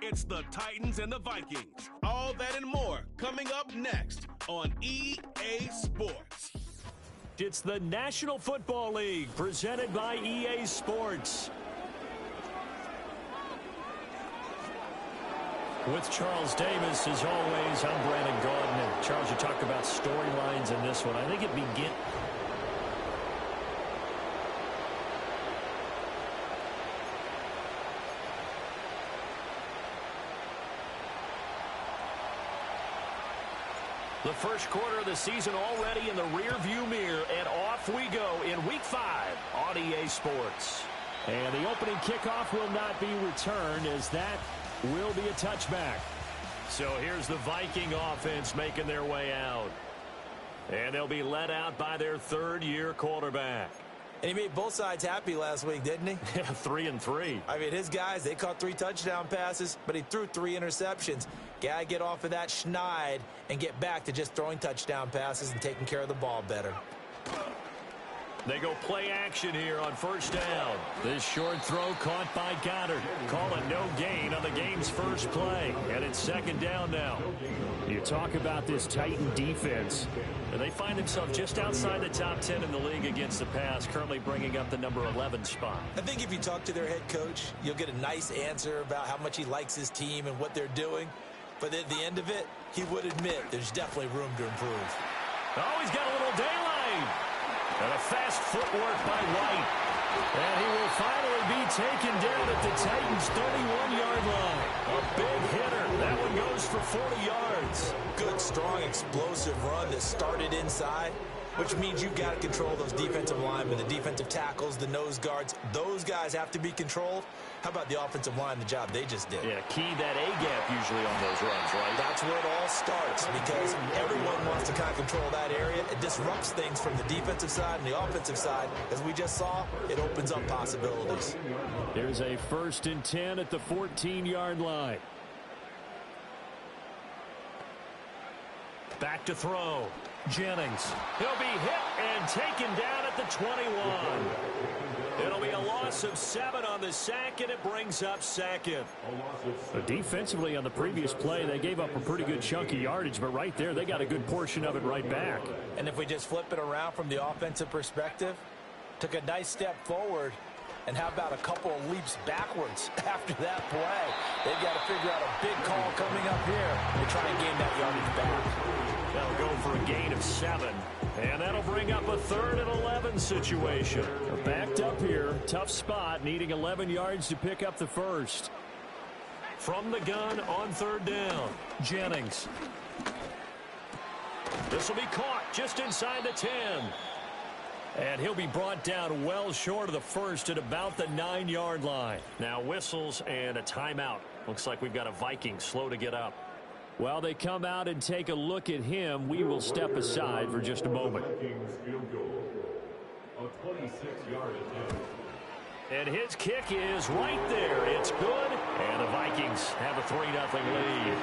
It's the Titans and the Vikings. All that and more coming up next on EA Sports. It's the National Football League presented by EA Sports. With Charles Davis, as always, I'm Brandon Gaudin. Charles, you talked about storylines in this one. I think it begins... The first quarter of the season already in the rearview mirror, and off we go in Week 5 on EA Sports. And the opening kickoff will not be returned, as that will be a touchback. So here's the Viking offense making their way out. And they'll be led out by their third-year quarterback. And he made both sides happy last week, didn't he? 3-3. I mean, his guys, they caught 3 touchdown passes, but he threw 3 interceptions. Gotta get off of that schneid and get back to just throwing touchdown passes and taking care of the ball better. They go play action here on first down. This short throw caught by Goddard. Call it no gain on the game's first play. And it's second down now. You talk about this Titan defense. And they find themselves just outside the top 10 in the league against the pass, currently bringing up the number 11 spot. I think if you talk to their head coach, you'll get a nice answer about how much he likes his team and what they're doing. But at the end of it, he would admit there's definitely room to improve. Oh, he's got a little daylight. And a fast footwork by White. And he will finally be taken down at the Titans' 31-yard line. A big hitter. That one goes for 40 yards. Good, strong, explosive run that started inside, which means you've got to control those defensive linemen, the defensive tackles, the nose guards. Those guys have to be controlled. How about the offensive line, the job they just did? Yeah, key that A-gap usually on those runs, right? That's where it all starts, because everyone wants to kind of control that area. It disrupts things from the defensive side and the offensive side. As we just saw, it opens up possibilities. There's a 1st and 10 at the 14-yard line. Back to throw. Jennings. He'll be hit and taken down at the 21. It'll be a loss of 7 on the sack, and it brings up second. Defensively on the previous play, they gave up a pretty good chunk of yardage, but right there, they got a good portion of it right back. And if we just flip it around from the offensive perspective, took a nice step forward, and how about a couple of leaps backwards after that play? They've got to figure out a big call coming up here to try and gain that yardage back. They'll go for a gain of 7. And that'll bring up a 3rd and 11 situation. They're backed up here. Tough spot, needing 11 yards to pick up the first. From the gun on 3rd down, Jennings. This will be caught just inside the 10. And he'll be brought down well short of the first at about the 9-yard line. Now whistles and a timeout. Looks like we've got a Viking slow to get up. While they come out and take a look at him, we will step aside for just a moment. And his kick is right there. It's good. And the Vikings have a 3-0 lead.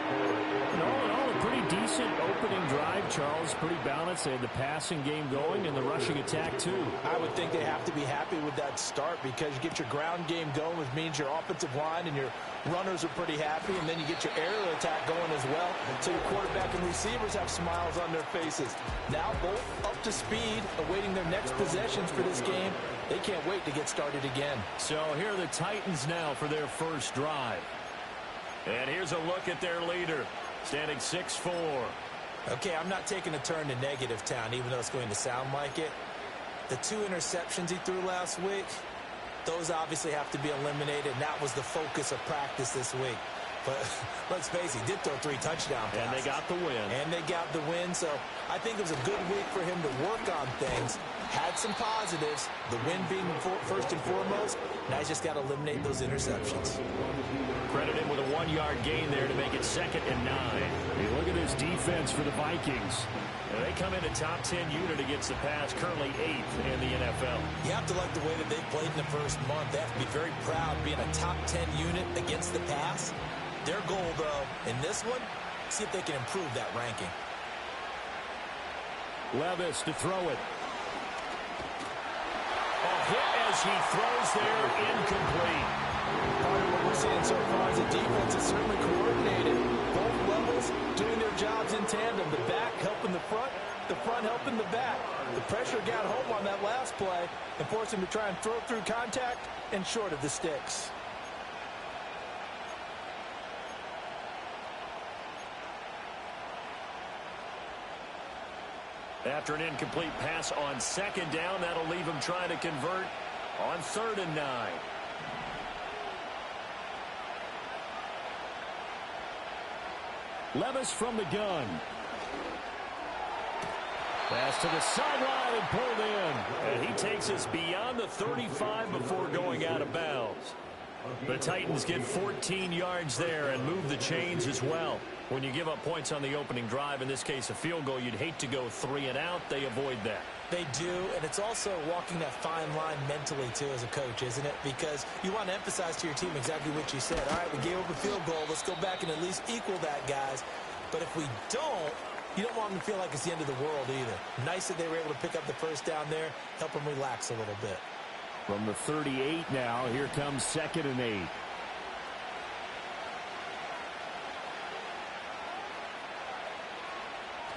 And all in all, a pretty decent opening drive, Charles. Pretty balanced. They had the passing game going and the rushing attack, too. I would think they have to be happy with that start, because you get your ground game going, which means your offensive line and your runners are pretty happy, and then you get your aerial attack going as well. So your quarterback and receivers have smiles on their faces. Now both up to speed, awaiting their next possessions for this game. They can't wait to get started again. So here are the Titans now for their first drive. And here's a look at their leader, standing 6'4". Okay, I'm not taking a turn to negative town, even though it's going to sound like it. The 2 interceptions he threw last week, those obviously have to be eliminated, and that was the focus of practice this week. But let's face it, he did throw 3 touchdown passes. And they got the win. And they got the win, so I think it was a good week for him to work on things. Had some positives, the win being first and foremost. Now he's just got to eliminate those interceptions. Credit him with a 1-yard gain there to make it 2nd and 9. You look at this defense for the Vikings. They come in a top 10 unit against the pass, currently 8th in the NFL. You have to like the way that they played in the first month. They have to be very proud being a top 10 unit against the pass. Their goal, though, in this one, see if they can improve that ranking. Levis to throw it. A hit as he throws there, incomplete. Part of what we're we're seeing so far is a defense is certainly coordinated. Both levels doing their jobs in tandem. The back helping the front helping the back. The pressure got home on that last play and forced him to try and throw through contact and short of the sticks. After an incomplete pass on second down, that'll leave him trying to convert on 3rd and 9. Levis from the gun. Pass to the sideline and pulled in. And he takes us beyond the 35 before going out of bounds. The Titans get 14 yards there and move the chains as well. When you give up points on the opening drive, in this case a field goal, you'd hate to go 3 and out. They avoid that. They do, and it's also walking that fine line mentally, too, as a coach, isn't it? Because you want to emphasize to your team exactly what you said. All right, we gave up a field goal. Let's go back and at least equal that, guys. But if we don't, you don't want them to feel like it's the end of the world either. Nice that they were able to pick up the first down there, help them relax a little bit. From the 38 now, here comes 2nd and 8.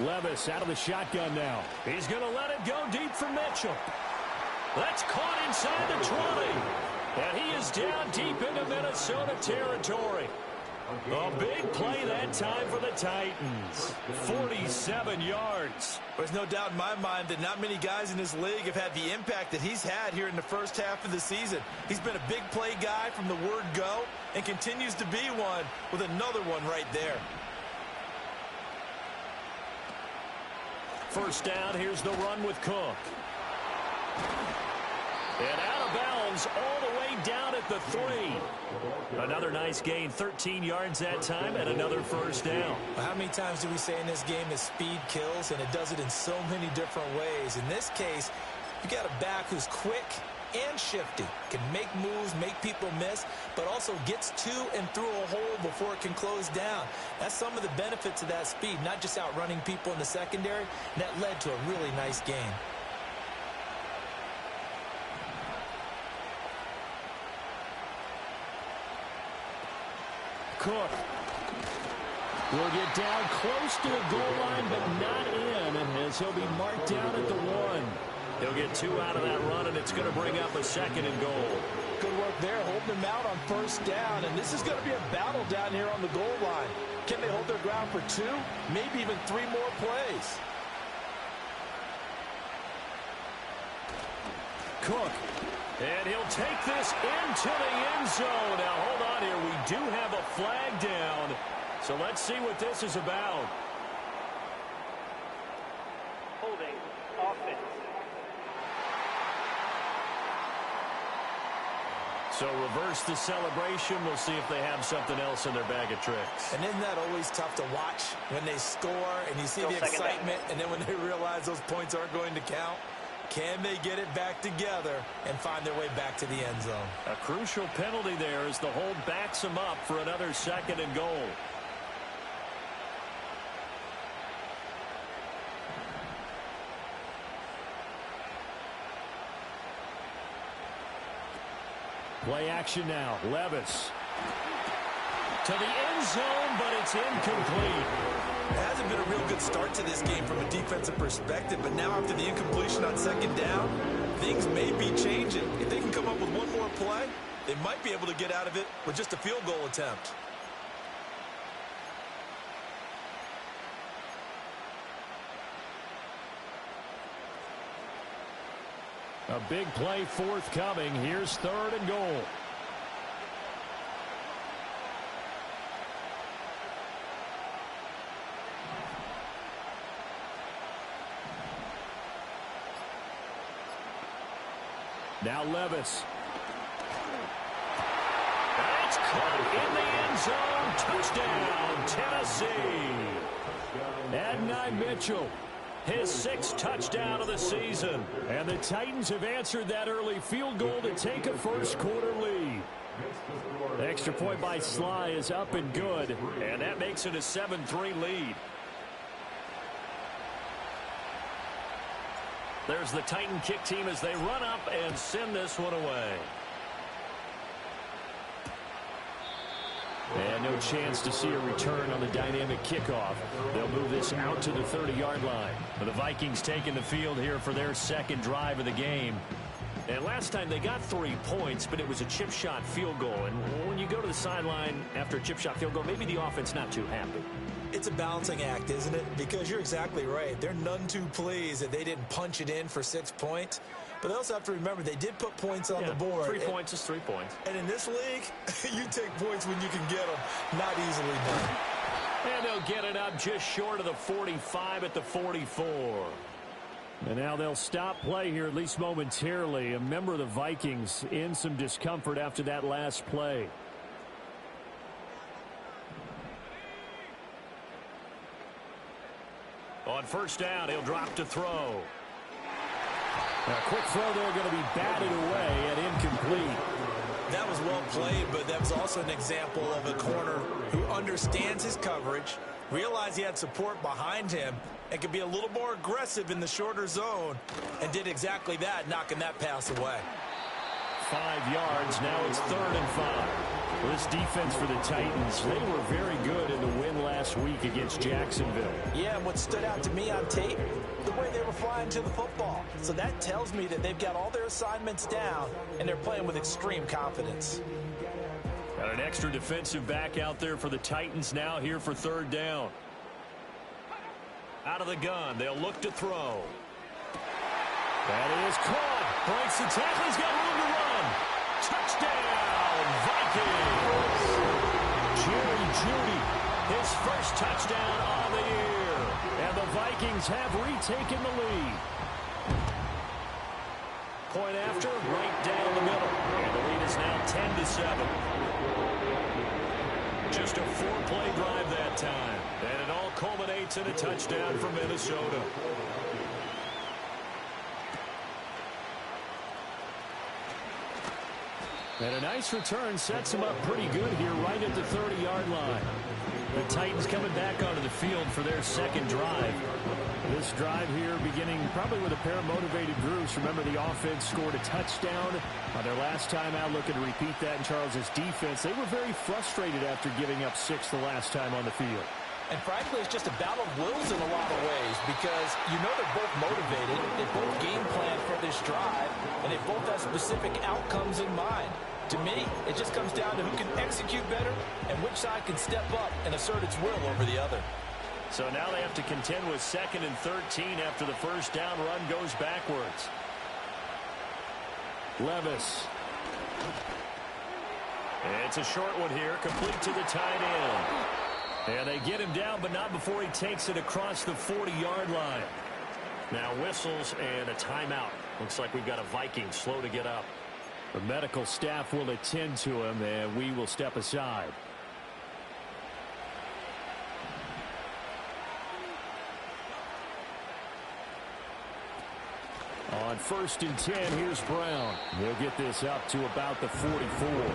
Levis out of the shotgun now. He's going to let it go deep for Mitchell. That's caught inside the 20. And he is down deep into Minnesota territory. A big play that time for the Titans. 47 yards. There's no doubt in my mind that not many guys in this league have had the impact that he's had here in the first half of the season. He's been a big play guy from the word go and continues to be one with another one right there. First down, here's the run with Cook. And out of bounds all the way down at the 3. Another nice gain, 13 yards that time, and another first down. Well, how many times do we say in this game that speed kills, and it does it in so many different ways? In this case, you got a back who's quick and shifty, can make moves, make people miss, but also gets to and through a hole before it can close down. That's some of the benefits of that speed, not just outrunning people in the secondary, and that led to a really nice game. Cook will get down close to the goal line, but not in, as he'll be marked down at the 1. He'll get 2 out of that run, and it's going to bring up a 2nd and goal. Good work there, holding him out on first down, and this is going to be a battle down here on the goal line. Can they hold their ground for 2, maybe even 3 more plays? Cook, and he'll take this into the end zone. Now, hold on here. We do have a flag down, so let's see what this is about. Holding offense. So reverse the celebration. We'll see if they have something else in their bag of tricks. And isn't that always tough to watch when they score and you see the excitement, and then when they realize those points aren't going to count? Can they get it back together and find their way back to the end zone? A crucial penalty there as the hold backs them up for another 2nd and goal. Play action now. Levis to the end zone, but it's incomplete. It hasn't been a real good start to this game from a defensive perspective, but now after the incompletion on 2nd down, things may be changing. If they can come up with one more play, they might be able to get out of it with just a field goal attempt. A big play forthcoming. Here's 3rd and goal. Now Levis. That's caught in the end zone. Touchdown, Tennessee. Adonai Mitchell. His 6th touchdown of the season. And the Titans have answered that early field goal to take a first-quarter lead. The extra point by Sly is up and good, and that makes it a 7-3 lead. There's the Titan kick team as they run up and send this one away. And no chance to see a return on the dynamic kickoff. They'll move this out to the 30-yard line. The Vikings taking the field here for their second drive of the game. And last time they got 3 points, but it was a chip shot field goal. And when you go to the sideline after a chip shot field goal, maybe the offense not too happy. It's a balancing act, isn't it? Because you're exactly right. They're none too pleased that they didn't punch it in for 6 points. But they also have to remember they did put points on the board. 3 points is 3 points. And in this league, you take points when you can get them. Not easily done. And they'll get it up just short of the 45 at the 44. And now they'll stop play here, at least momentarily. A member of the Vikings in some discomfort after that last play. On first down, he'll drop to throw. A quick throw there going to be batted away and incomplete. That was well played, but that was also an example of a corner who understands his coverage, realized he had support behind him, and could be a little more aggressive in the shorter zone, and did exactly that, knocking that pass away. 5 yards. Now it's 3rd and 5. Well, this defense for the Titans, they were very good in the win last week against Jacksonville. Yeah, and what stood out to me on tape, the way they were flying to the football. So that tells me that they've got all their assignments down, and they're playing with extreme confidence. Got an extra defensive back out there for the Titans now here for 3rd down. Out of the gun, they'll look to throw. That is caught. Breaks the tackle. He's got room to run. Touchdown, Vikings. Jerry Jeudy, his first touchdown on the year. And the Vikings have retaken the lead. Point after, right down the middle. And the lead is now 10-7. Just a 4-play drive that time. And it all culminates in a touchdown for Minnesota. And a nice return sets him up pretty good here right at the 30-yard line. The Titans coming back onto the field for their second drive. This drive here beginning probably with a pair of motivated groups. Remember, the offense scored a touchdown on their last time out. Looking to repeat that in Charles's defense. They were very frustrated after giving up 6 the last time on the field. And frankly, it's just a battle of wills in a lot of ways because you know they're both motivated, they both game plan for this drive, and they both have specific outcomes in mind. To me, it just comes down to who can execute better and which side can step up and assert its will over the other. So now they have to contend with 2nd and 13 after the first down run goes backwards. Levis. It's a short one here, complete to the tight end. And they get him down, but not before he takes it across the 40-yard line. Now whistles and a timeout. Looks like we've got a Viking slow to get up. The medical staff will attend to him, and we will step aside. On 1st and 10, here's Brown. He'll get this up to about the 44.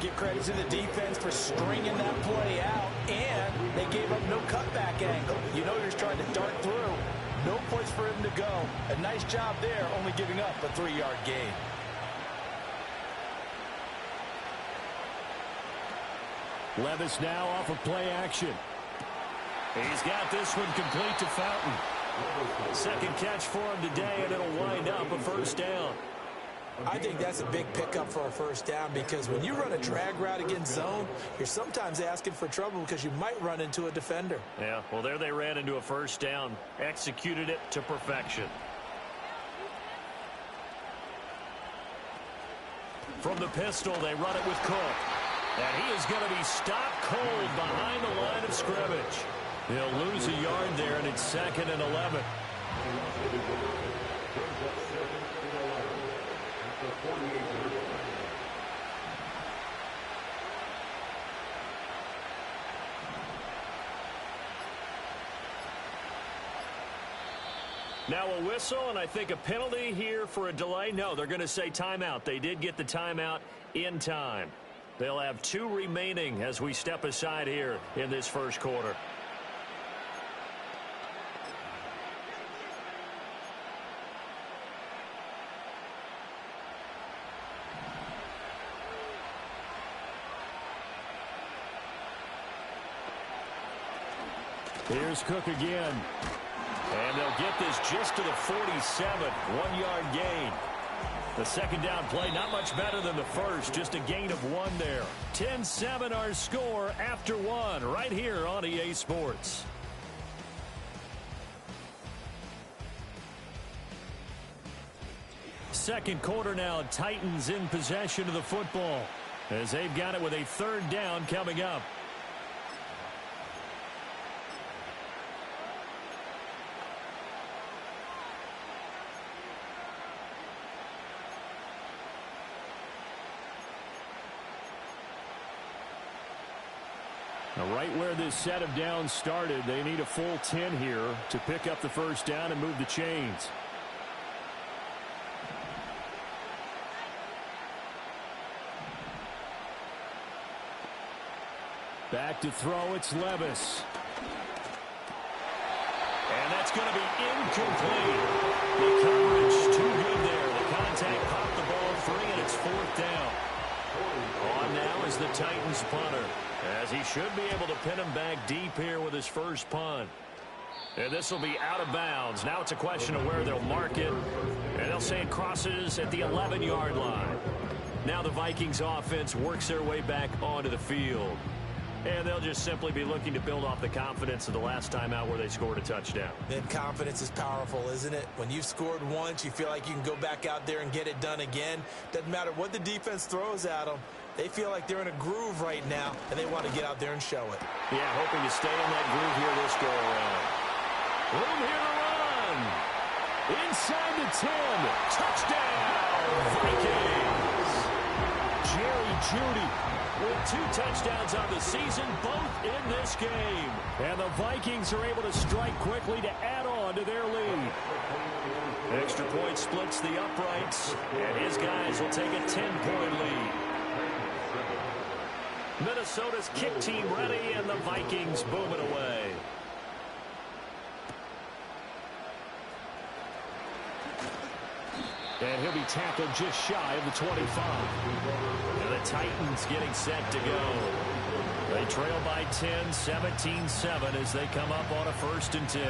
Give credit to the defense for stringing that play out, and they gave up no cutback angle. You know you're trying to dart through. No place for him to go. A nice job there, only giving up a 3-yard gain. Levis now off of play action. He's got this one complete to Fountain. Second catch for him today, and it'll wind up a first down. I think that's a big pickup for a first down because when you run a drag route against zone, you're sometimes asking for trouble because you might run into a defender. Yeah, well, there they ran into a first down. Executed it to perfection. From the pistol, they run it with Cook. And he is going to be stopped cold behind the line of scrimmage. He'll lose a yard there, and it's 2nd and 11. Now a whistle, and I think a penalty here for a delay. No, they're going to say timeout. They did get the timeout in time. They'll have 2 remaining as we step aside here in this first quarter. Here's Cook again. And they'll get this just to the 47. 1-yard gain. The second down play, not much better than the first. Just a gain of 1 there. 10-7 our score after 1 right here on EA Sports. Second quarter now, Titans in possession of the football as they've got it with a third down coming up. Now, right where this set of downs started, they need a full 10 here to pick up the first down and move the chains. Back to throw, it's Levis. And that's going to be incomplete. The coverage too good there. The contact popped the ball free, and it's fourth down. On now is the Titans punter, as he should be able to pin him back deep here with his first punt. And this will be out of bounds. Now it's a question of where they'll mark it. And they'll say it crosses at the 11-yard line. Now the Vikings offense works their way back onto the field. And they'll just simply be looking to build off the confidence of the last time out where they scored a touchdown. And confidence is powerful, isn't it? When you've scored once, you feel like you can go back out there and get it done again. Doesn't matter what the defense throws at them. They feel like they're in a groove right now, and they want to get out there and show it. Yeah, hoping to stay in that groove here this go-around. Room here to run. Inside the 10. Touchdown, Vikings. Jerry Jeudy with 2 touchdowns on the season, both in this game. And the Vikings are able to strike quickly to add on to their lead. Extra point splits the uprights, and his guys will take a 10-point lead. Minnesota's kick team ready, and the Vikings booming away. And he'll be tackled just shy of the 25. And the Titans getting set to go. They trail by 10, 17-7 as they come up on a 1st and 10.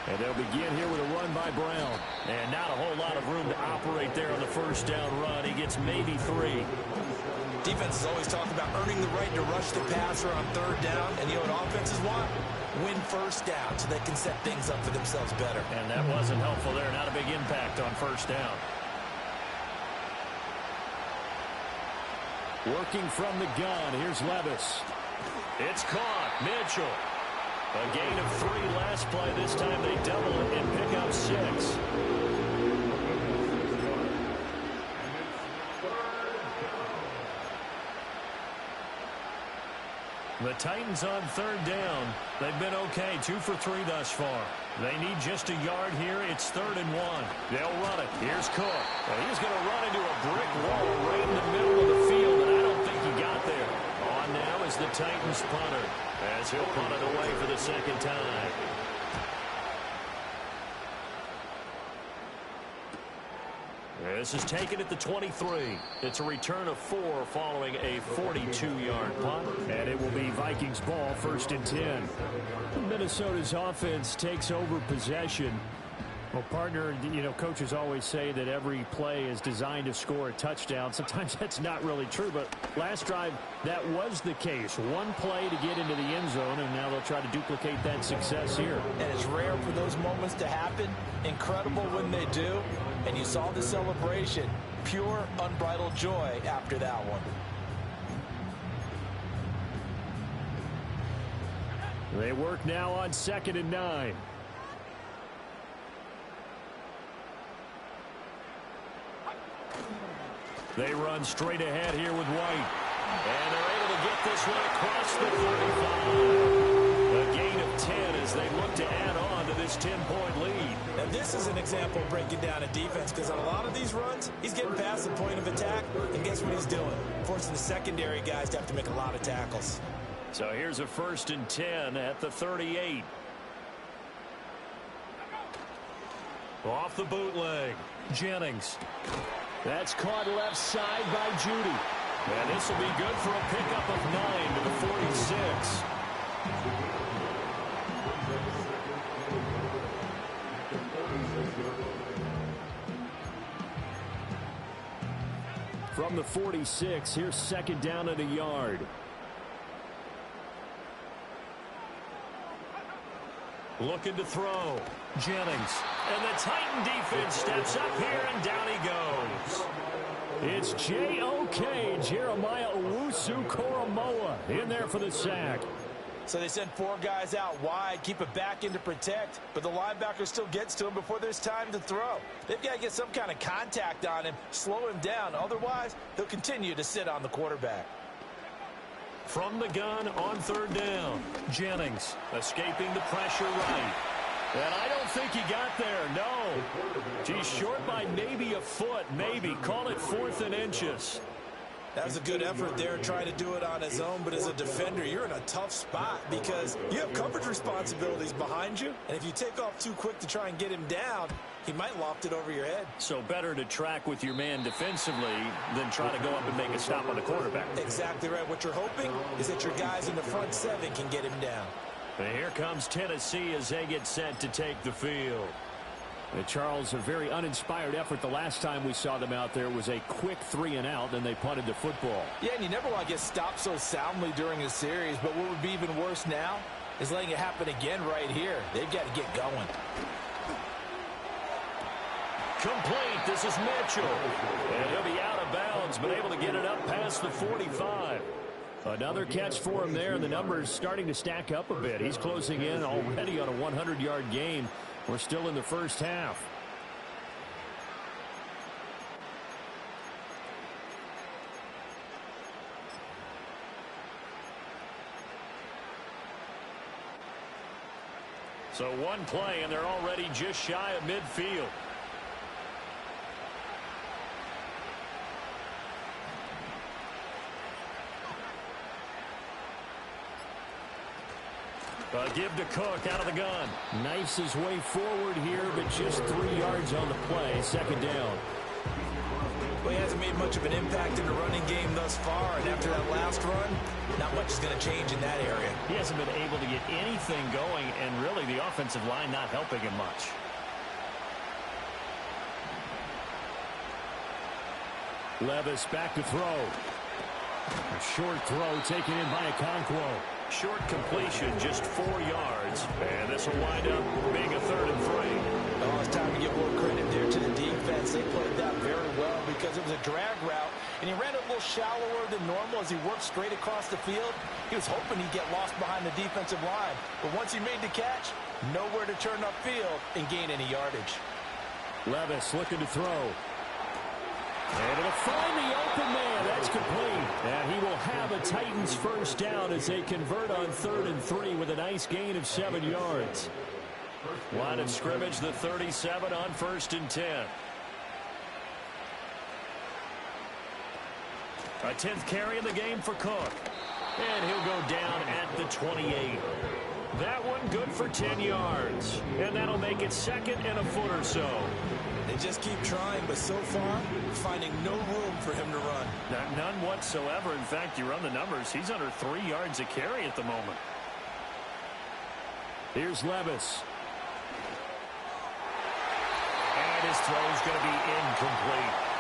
And they'll begin here with a run by Brown. And not a whole lot of room to operate there on the first down run. He gets maybe 3. Defenses always talk about earning the right to rush the passer on 3rd down. And you know what offenses want? Win first down so they can set things up for themselves better. And that wasn't helpful there. Not a big impact on first down. Working from the gun. Here's Levis. It's caught. Mitchell. A gain of 3 last play. This time they double it and pick up 6. The Titans on 3rd down. They've been okay. 2 for 3 thus far. They need just a yard here. It's 3rd and 1. They'll run it. Here's Cook. And he's going to run into a brick wall right in the middle of the field, and I don't think he got there. On now is the Titans punter, as he'll punt it away for the 2nd time. This is taken at the 23. It's a return of 4 following a 42-yard punt. And it will be Vikings ball, 1st and 10. Minnesota's offense takes over possession. Well, partner, you know, coaches always say that every play is designed to score a touchdown. Sometimes that's not really true, but last drive, that was the case. 1 play to get into the end zone, and now they'll try to duplicate that success here. And it's rare for those moments to happen. Incredible when they do. And you saw the celebration. Pure, unbridled joy after that one. They work now on 2nd and 9. They run straight ahead here with White. And they're able to get this one across the 35. A gain of 10 as they look to add on to this 10-point lead. Now this is an example of breaking down a defense, because on a lot of these runs, he's getting past the point of attack, and guess what he's doing? Forcing the secondary guys to have to make a lot of tackles. So here's a 1st and 10 at the 38. Off the bootleg. Jennings. That's caught left side by Judy. And this will be good for a pickup of 9 to the 46. From the 46, here's second down and a yard. Looking to throw. Jennings. And the Titan defense steps up here, and down he goes. It's J.O.K. Jeremiah Owusu-Koramoah in there for the sack. So they send 4 guys out wide, keep it back in to protect, but the linebacker still gets to him before there's time to throw. They've got to get some kind of contact on him, slow him down. Otherwise, they'll continue to sit on the quarterback. From the gun on third down. Jennings escaping the pressure right. And I don't think he got there, no. He's short by maybe a foot, maybe. Call it 4th and inches. That was a good effort there trying to do it on his own, but as a defender, you're in a tough spot because you have coverage responsibilities behind you, and if you take off too quick to try and get him down, he might loft it over your head. So better to track with your man defensively than try to go up and make a stop on the quarterback. Exactly right. What you're hoping is that your guys in the front 7 can get him down. And here comes Tennessee as they get set to take the field. Charles, a very uninspired effort. The last time we saw them out there was a quick 3-and-out, and they punted the football. Yeah, and you never want to get stopped so soundly during a series, but what would be even worse now is letting it happen again right here. They've got to get going. Complete. This is Mitchell. And he'll be out of bounds, but able to get it up past the 45. Another catch for him there, and the numbers starting to stack up a bit. He's closing in already on a 100-yard game. We're still in the first half. So one play, and they're already just shy of midfield. Give to Cook out of the gun. Knifes his way forward here, but just 3 yards on the play. Second down. Well, he hasn't made much of an impact in the running game thus far, and after that last run, not much is going to change in that area. He hasn't been able to get anything going, and really the offensive line not helping him much. Levis back to throw. A short throw taken in by Okonkwo. Short completion, just 4 yards. And this will wind up being a 3rd and 3. Oh, it's time to give more credit there to the defense. They played that very well because it was a drag route, and he ran a little shallower than normal as he worked straight across the field. He was hoping he'd get lost behind the defensive line. But once he made the catch, nowhere to turn upfield and gain any yardage. Levis looking to throw. And it'll find the open man. That's complete. And he will have a Titans first down as they convert on 3rd and 3 with a nice gain of 7 yards. Line of scrimmage, the 37 on 1st and 10. A 10th carry in the game for Cook. And he'll go down at the 28. That one good for 10 yards. And that'll make it 2nd and a foot or so. They just keep trying, but so far, finding no room for him to run. None whatsoever. In fact, you run the numbers, he's under 3 yards a carry at the moment. Here's Levis. And his throw is going to be incomplete.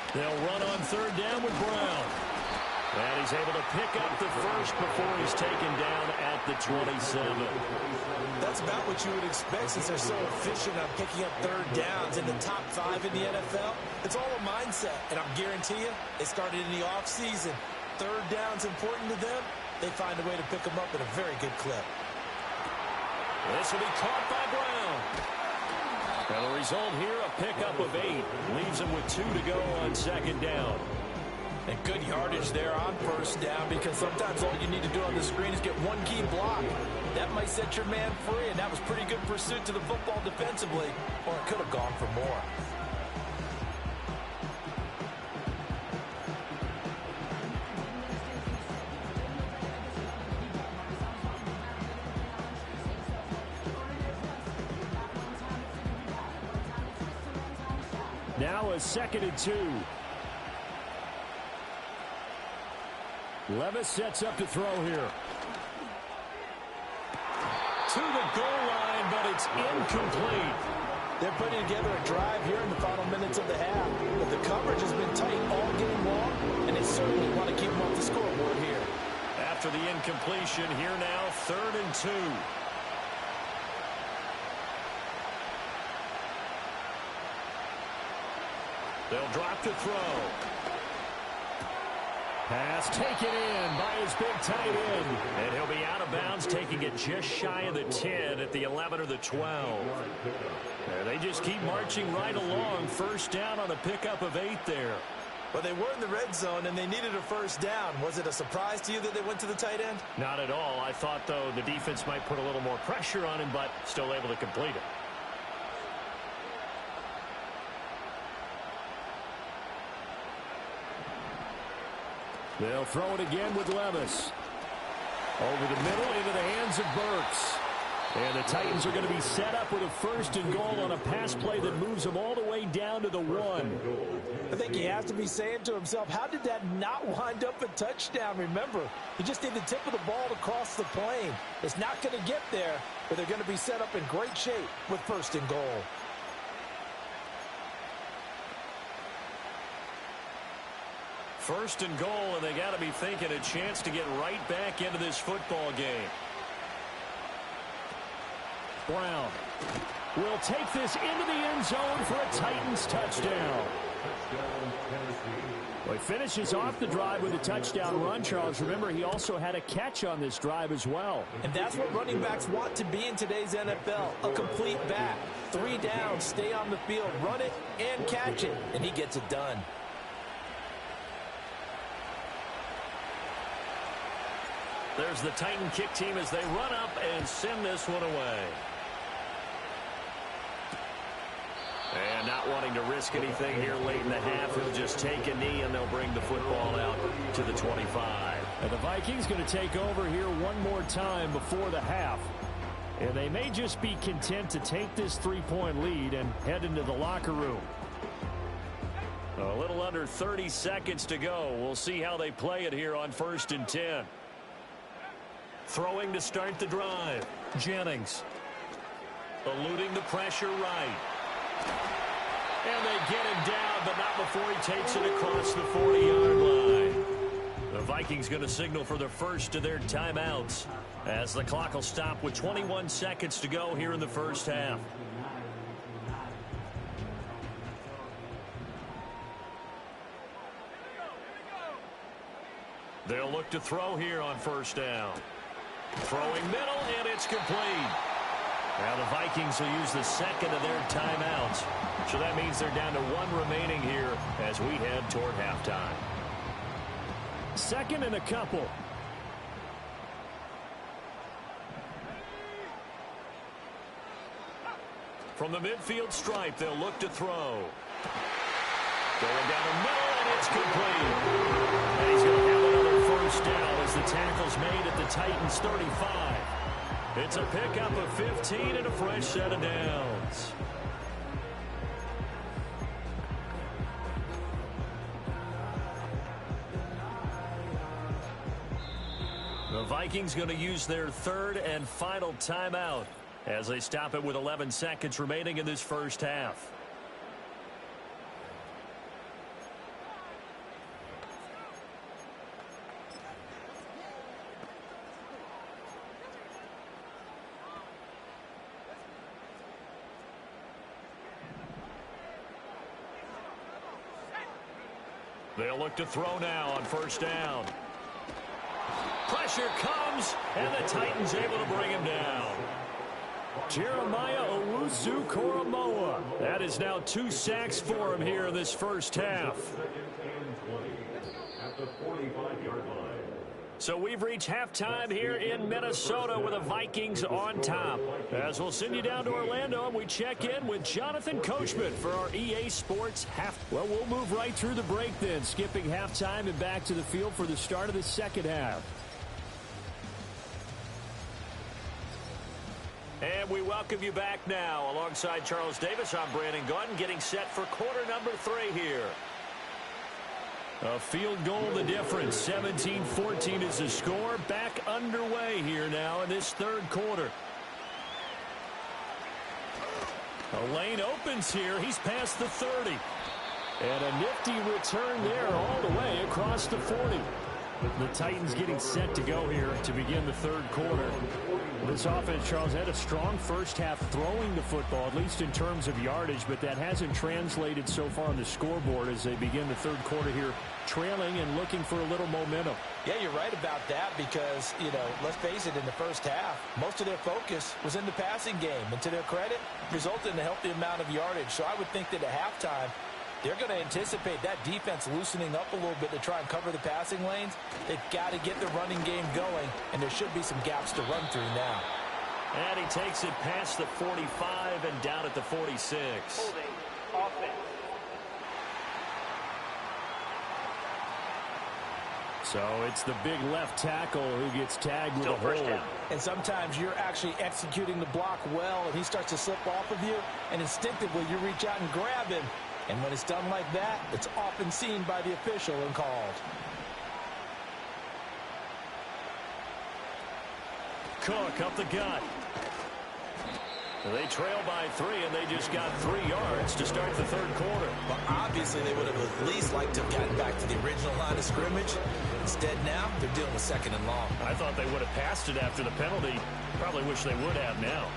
They'll run on 3rd down with Brown. And he's able to pick up the first before he's taken down at the 27. That's about what you would expect since they're so efficient on picking up 3rd downs in the top 5 in the NFL. It's all a mindset, and I'll guarantee you, it started in the offseason. 3rd down's important to them. They find a way to pick them up at a very good clip. This will be caught by Brown. And the result here, a pickup of 8. Leaves him with 2 to go on 2nd down. And good yardage there on first down, because sometimes all you need to do on the screen is get one key block. That might set your man free, and that was pretty good pursuit to the football defensively, or it could have gone for more. Now a 2nd and 2. Levis sets up to throw here. To the goal line, but it's incomplete. They're putting together a drive here in the final minutes of the half. But the coverage has been tight all game long, and they certainly want to keep them off the scoreboard here. After the incompletion, here now 3rd and 2. They'll drop to throw. Pass taken in by his big tight end. And he'll be out of bounds, taking it just shy of the 10 at the 11 or the 12. And they just keep marching right along. First down on a pickup of 8 there. Well, they were in the red zone, and they needed a first down. Was it a surprise to you that they went to the tight end? Not at all. I thought, though, the defense might put a little more pressure on him, but still able to complete it. They'll throw it again with Levis. Over the middle into the hands of Burks. And the Titans are going to be set up with a 1st and goal on a pass play that moves them all the way down to the 1. I think he has to be saying to himself, how did that not wind up a touchdown? Remember, you just need the tip of the ball to cross the plane. It's not going to get there, but they're going to be set up in great shape with 1st and goal. First and goal, and they got to be thinking a chance to get right back into this football game. Brown will take this into the end zone for a Titans touchdown. Well, he finishes off the drive with a touchdown run, Charles. Remember, he also had a catch on this drive as well. And that's what running backs want to be in today's NFL, a complete back. 3 downs, stay on the field, run it, and catch it, and he gets it done. There's the Titan kick team as they run up and send this one away. And not wanting to risk anything here late in the half, he'll just take a knee and they'll bring the football out to the 25. And the Vikings going to take over here one more time before the half. And they may just be content to take this 3-point lead and head into the locker room. A little under 30 seconds to go. We'll see how they play it here on 1st and 10. Throwing to start the drive. Jennings. Eluding the pressure right. And they get him down, but not before he takes it across the 40-yard line. The Vikings going to signal for the first of their timeouts as the clock will stop with 21 seconds to go here in the first half. They'll look to throw here on 1st down. Throwing middle, and it's complete. Now the Vikings will use the 2nd of their timeouts. So that means they're down to 1 remaining here as we head toward halftime. 2nd and a couple. From the midfield stripe, they'll look to throw. Going down the middle, and it's complete. And he's going to have another 1st down as the tackle's made at the Titans' 35. It's a pickup of 15 and a fresh set of downs. The Vikings going to use their 3rd and final timeout as they stop it with 11 seconds remaining in this first half. They'll look to throw now on 1st down. Pressure comes, and the Titans able to bring him down. Jeremiah Owusu-Koramoah. That is now 2 sacks for him here in this first half. 45-yard line. So we've reached halftime here in Minnesota with the Vikings on top. As we'll send you down to Orlando, and we check in with Jonathan Coachman for our EA Sports half. Well, we'll move right through the break then, skipping halftime and back to the field for the start of the second half. And we welcome you back now. Alongside Charles Davis, I'm Brandon Gordon, getting set for quarter number 3 here. A field goal the difference. 17-14 is the score. Back underway here now in this third quarter. A lane opens here. He's past the 30. And a nifty return there all the way across the 40. The Titans getting set to go here to begin the third quarter. This offense, Charles, had a strong first half throwing the football, at least in terms of yardage, but that hasn't translated so far on the scoreboard as they begin the third quarter here, trailing and looking for a little momentum. Yeah, you're right about that because, let's face it, in the first half, most of their focus was in the passing game. And to their credit, resulted in a healthy amount of yardage. So I would think that at halftime, they're going to anticipate that defense loosening up a little bit to try and cover the passing lanes. They've got to get the running game going, and there should be some gaps to run through now. And he takes it past the 45 and down at the 46. Holding offense. So it's the big left tackle who gets tagged with a hold. And sometimes you're actually executing the block well, and he starts to slip off of you, and instinctively you reach out and grab him. And when it's done like that, it's often seen by the official and called. Cook up the gut. They trail by 3, and they just got 3 yards to start the third quarter. Well, obviously, they would have at least liked to have gotten back to the original line of scrimmage. Instead, now, they're dealing with second and long. I thought they would have passed it after the penalty. Probably wish they would have now.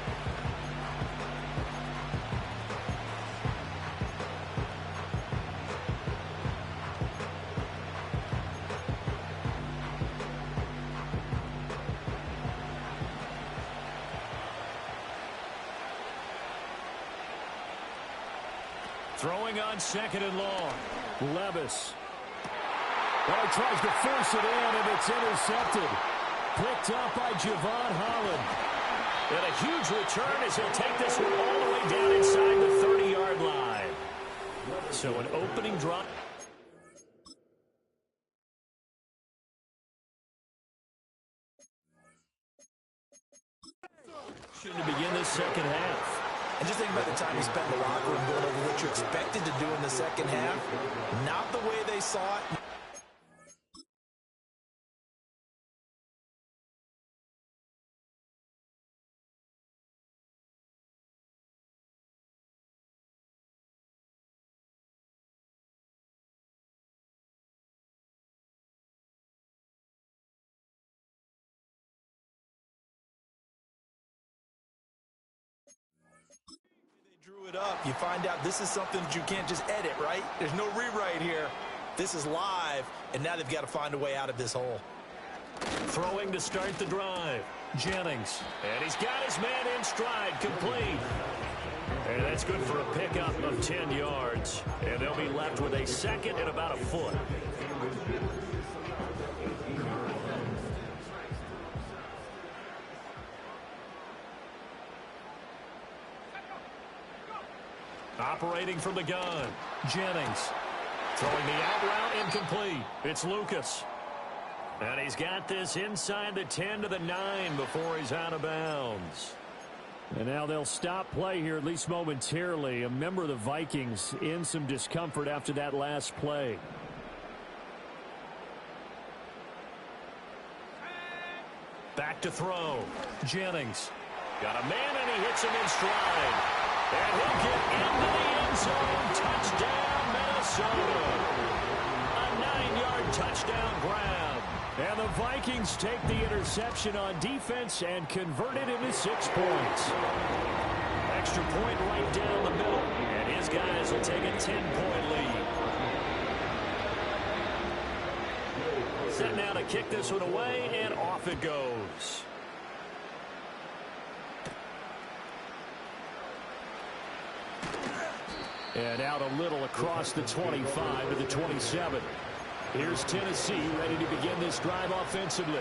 Throwing on second and long. Levis. Well, he tries to force it in, and it's intercepted. Picked up by Javon Holland. And a huge return as he'll take this one all the way down inside the 30-yard line. So an opening drop. To begin this second half. And just think about the time you spent in the locker room going over what you expected to do in the second half. Not the way they saw it. Drew it up. You find out this is something that you can't just edit, right? There's no rewrite here. This is live, and now they've got to find a way out of this hole. Throwing to start the drive. Jennings. And he's got his man in stride, complete. And that's good for a pickup of 10 yards. And they'll be left with a second and about a foot. Operating from the gun. Jennings. Throwing the out route incomplete. It's Lucas. And he's got this inside the 10 to the 9 before he's out of bounds. And now they'll stop play here, at least momentarily. A member of the Vikings in some discomfort after that last play. Back to throw. Jennings. Got a man, and he hits him in stride. And he'll get into the end zone. Touchdown, Minnesota. A 9-yard touchdown grab. And the Vikings take the interception on defense and convert it into 6 points. Extra point right down the middle. And his guys will take a 10-point lead. Set now to kick this one away, and off it goes. And out a little across the 25 to the 27. Here's Tennessee ready to begin this drive offensively.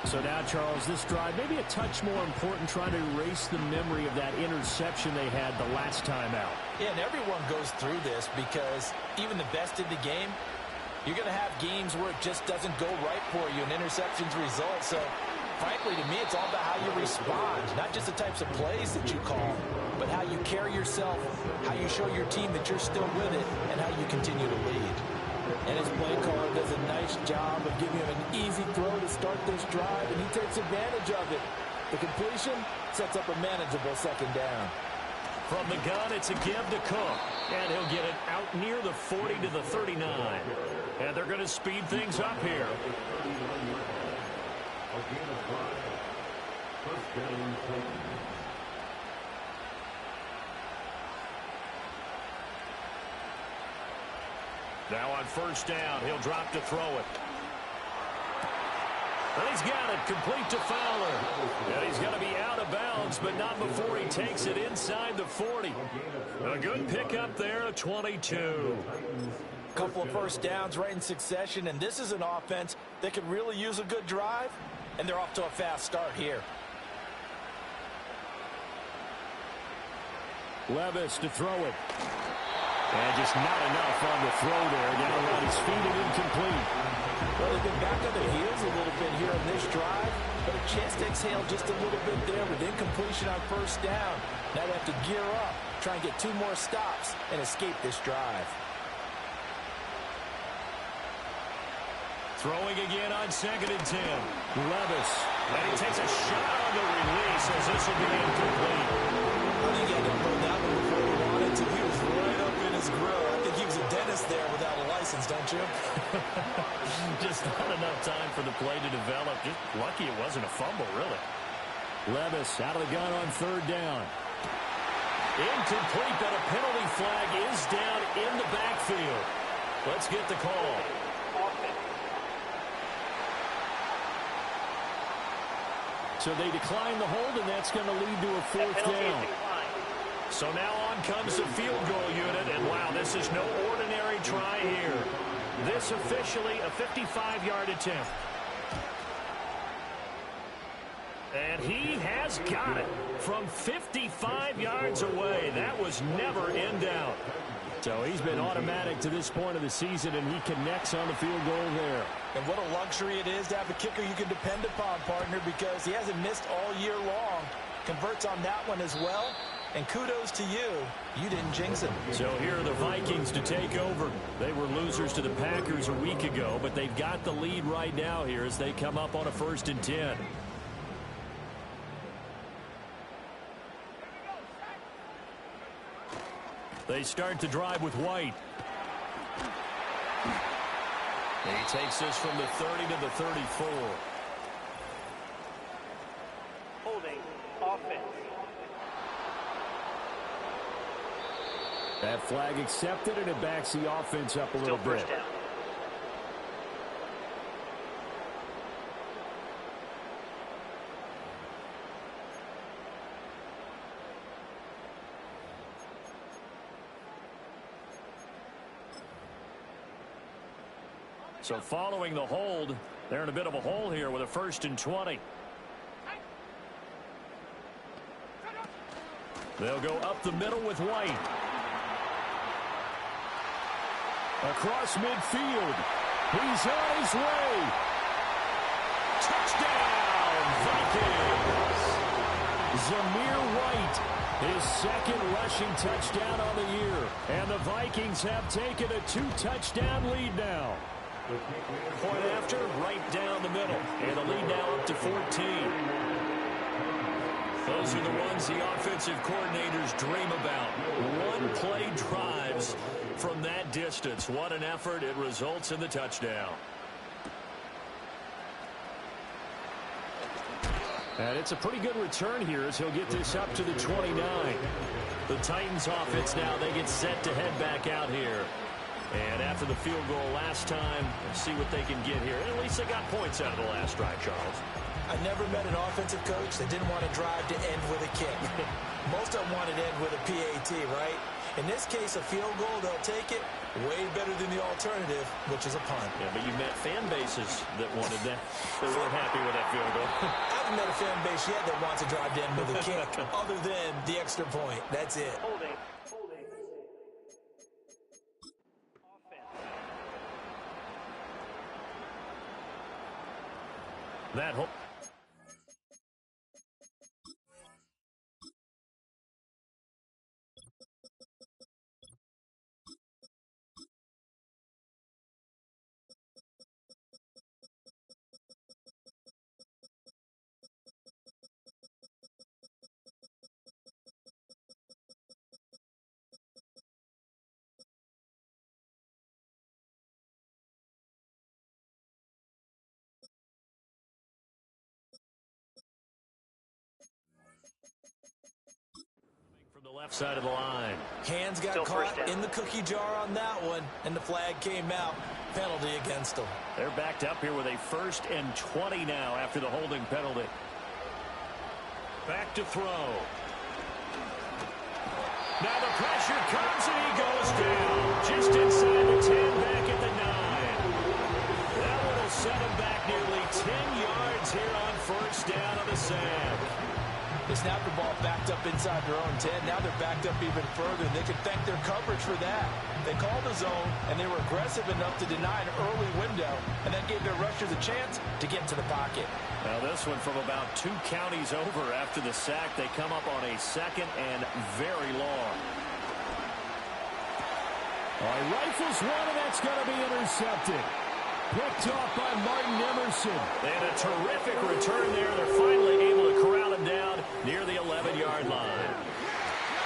So now, Charles, this drive maybe a touch more important, trying to erase the memory of that interception they had the last time out. Yeah, and everyone goes through this because even the best in the game, you're going to have games where it just doesn't go right for you, and interceptions result. So, frankly, to me, it's all about how you respond, not just the types of plays that you call, but how you carry yourself, how you show your team that you're still with it, and how you continue to lead. And his play caller does a nice job of giving him an easy throw to start this drive, and he takes advantage of it. The completion sets up a manageable second down. From the gun, it's a give to Cook. And he'll get it out near the 40 to the 39. And they're going to speed things up here. Now on first down, he'll drop to throw it. And he's got it, complete to Fowler. And he's going to be out of bounds, but not before he takes it inside the 40. A good pickup there, 22. Couple of first downs right in succession, and this is an offense that could really use a good drive, and they're off to a fast start here. Levis to throw it. And just not enough on the throw there. Down around his feet and incomplete. Well, they've been back on their heels a little bit here on this drive, but a chance to exhale just a little bit there with incompletion on first down. Now they have to gear up, try and get 2 more stops, and escape this drive. Throwing again on 2nd and 10. Levis. And he takes a shot on the release as this will be incomplete. I think he had to hold that one before he wanted to. He was right up in his grill. I think he was a dentist there without a license, don't you? Just not enough time for the play to develop. Just lucky it wasn't a fumble, really. Levis out of the gun on 3rd down. Incomplete, but a penalty flag is down in the backfield. Let's get the call. So they decline the hold, and that's going to lead to a 4th down. So now on comes the field goal unit, and wow, this is no ordinary try here. This officially a 55-yard attempt. And he has got it from 55 yards away. That was never in doubt. So he's been automatic to this point of the season, and he connects on the field goal there. And what a luxury it is to have a kicker you can depend upon, partner, because he hasn't missed all year long. Converts on that one as well. And kudos to you. You didn't jinx him. So here are the Vikings to take over. They were losers to the Packers a week ago, but they've got the lead right now here as they come up on a 1st and 10. They start the drive with White. He takes this from the 30 to the 34. Holding offense. That flag accepted, and it backs the offense up a little bit. First down. So following the hold, they're in a bit of a hole here with a 1st and 20. They'll go up the middle with White. Across midfield. He's on his way. Touchdown, Vikings. Zamir White, his 2nd rushing touchdown on the year. And the Vikings have taken a 2-touchdown lead now. Point after, right down the middle. And the lead now up to 14. Those are the ones the offensive coordinators dream about. One-play drives from that distance. What an effort. It results in the touchdown. And it's a pretty good return here as he'll get this up to the 29. The Titans offense now, they get set to head back out here. And after the field goal last time, let's see what they can get here. At least they got points out of the last drive, Charles. I never met an offensive coach that didn't want to drive to end with a kick. Most of them wanted to end with a PAT, right? In this case, a field goal, they'll take it. Way better than the alternative, which is a punt. Yeah, but you met fan bases that wanted that. They weren't happy with that field goal. I haven't met a fan base yet that wants to drive down with a kick other than the extra point. That's it. Holding. Offense. That whole... From the left side of the line. Hands got caught in the cookie jar on that one, and the flag came out. Penalty against them. They're backed up here with a 1st and 20 now after the holding penalty. Back to throw. Now the pressure comes and he goes down. Just inside the 10, back at the 9. That one will set him back nearly 10 yards here on 1st down on the sack. They snapped the ball backed up inside their own 10. Now they're backed up even further. They can thank their coverage for that. They called the zone, and they were aggressive enough to deny an early window, and that gave their rushers a chance to get to the pocket. Now this one from about 2 counties over after the sack. They come up on a 2nd and very long. All right, rifles one, and that's going to be intercepted. Picked off by Martin Emerson. And a terrific return there. They're finally able to corral him down near the 11-yard line.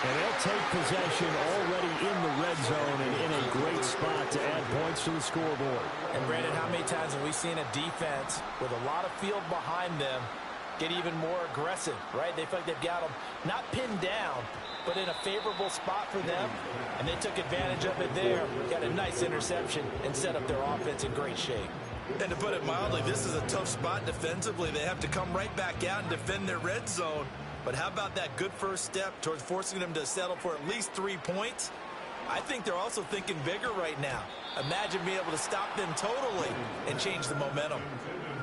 And they'll take possession already in the red zone and in a great spot to add points to the scoreboard. And, Brandon, how many times have we seen a defense with a lot of field behind them get even more aggressive, right? They feel like they've got them not pinned down, but in a favorable spot for them, and they took advantage of it there, got a nice interception, and set up their offense in great shape. And to put it mildly, this is a tough spot defensively. They have to come right back out and defend their red zone. But how about that good first step towards forcing them to settle for at least 3 points? I think they're also thinking bigger right now. Imagine being able to stop them totally and change the momentum.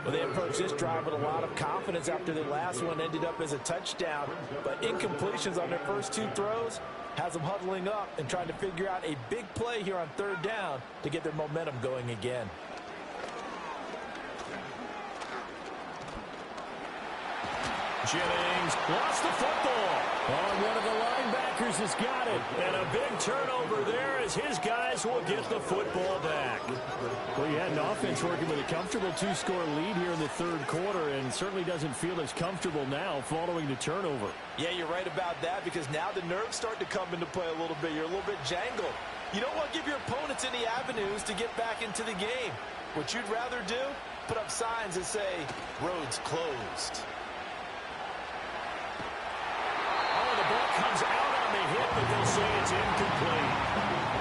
Well, they approached this drive with a lot of confidence after their last one ended up as a touchdown. But incompletions on their first 2 throws has them huddling up and trying to figure out a big play here on 3rd down to get their momentum going again. Jennings lost the football. Oh, one of the linebackers has got it. And a big turnover there as his guys will get the football back. Well, you had an offense working with a comfortable 2-score lead here in the 3rd quarter, and certainly doesn't feel as comfortable now following the turnover. Yeah, you're right about that, because now the nerves start to come into play a little bit. You're a little bit jangled. You don't want to give your opponents any avenues to get back into the game. What you'd rather do, put up signs that say, roads closed. Comes out on the hit, but they'll say it's incomplete.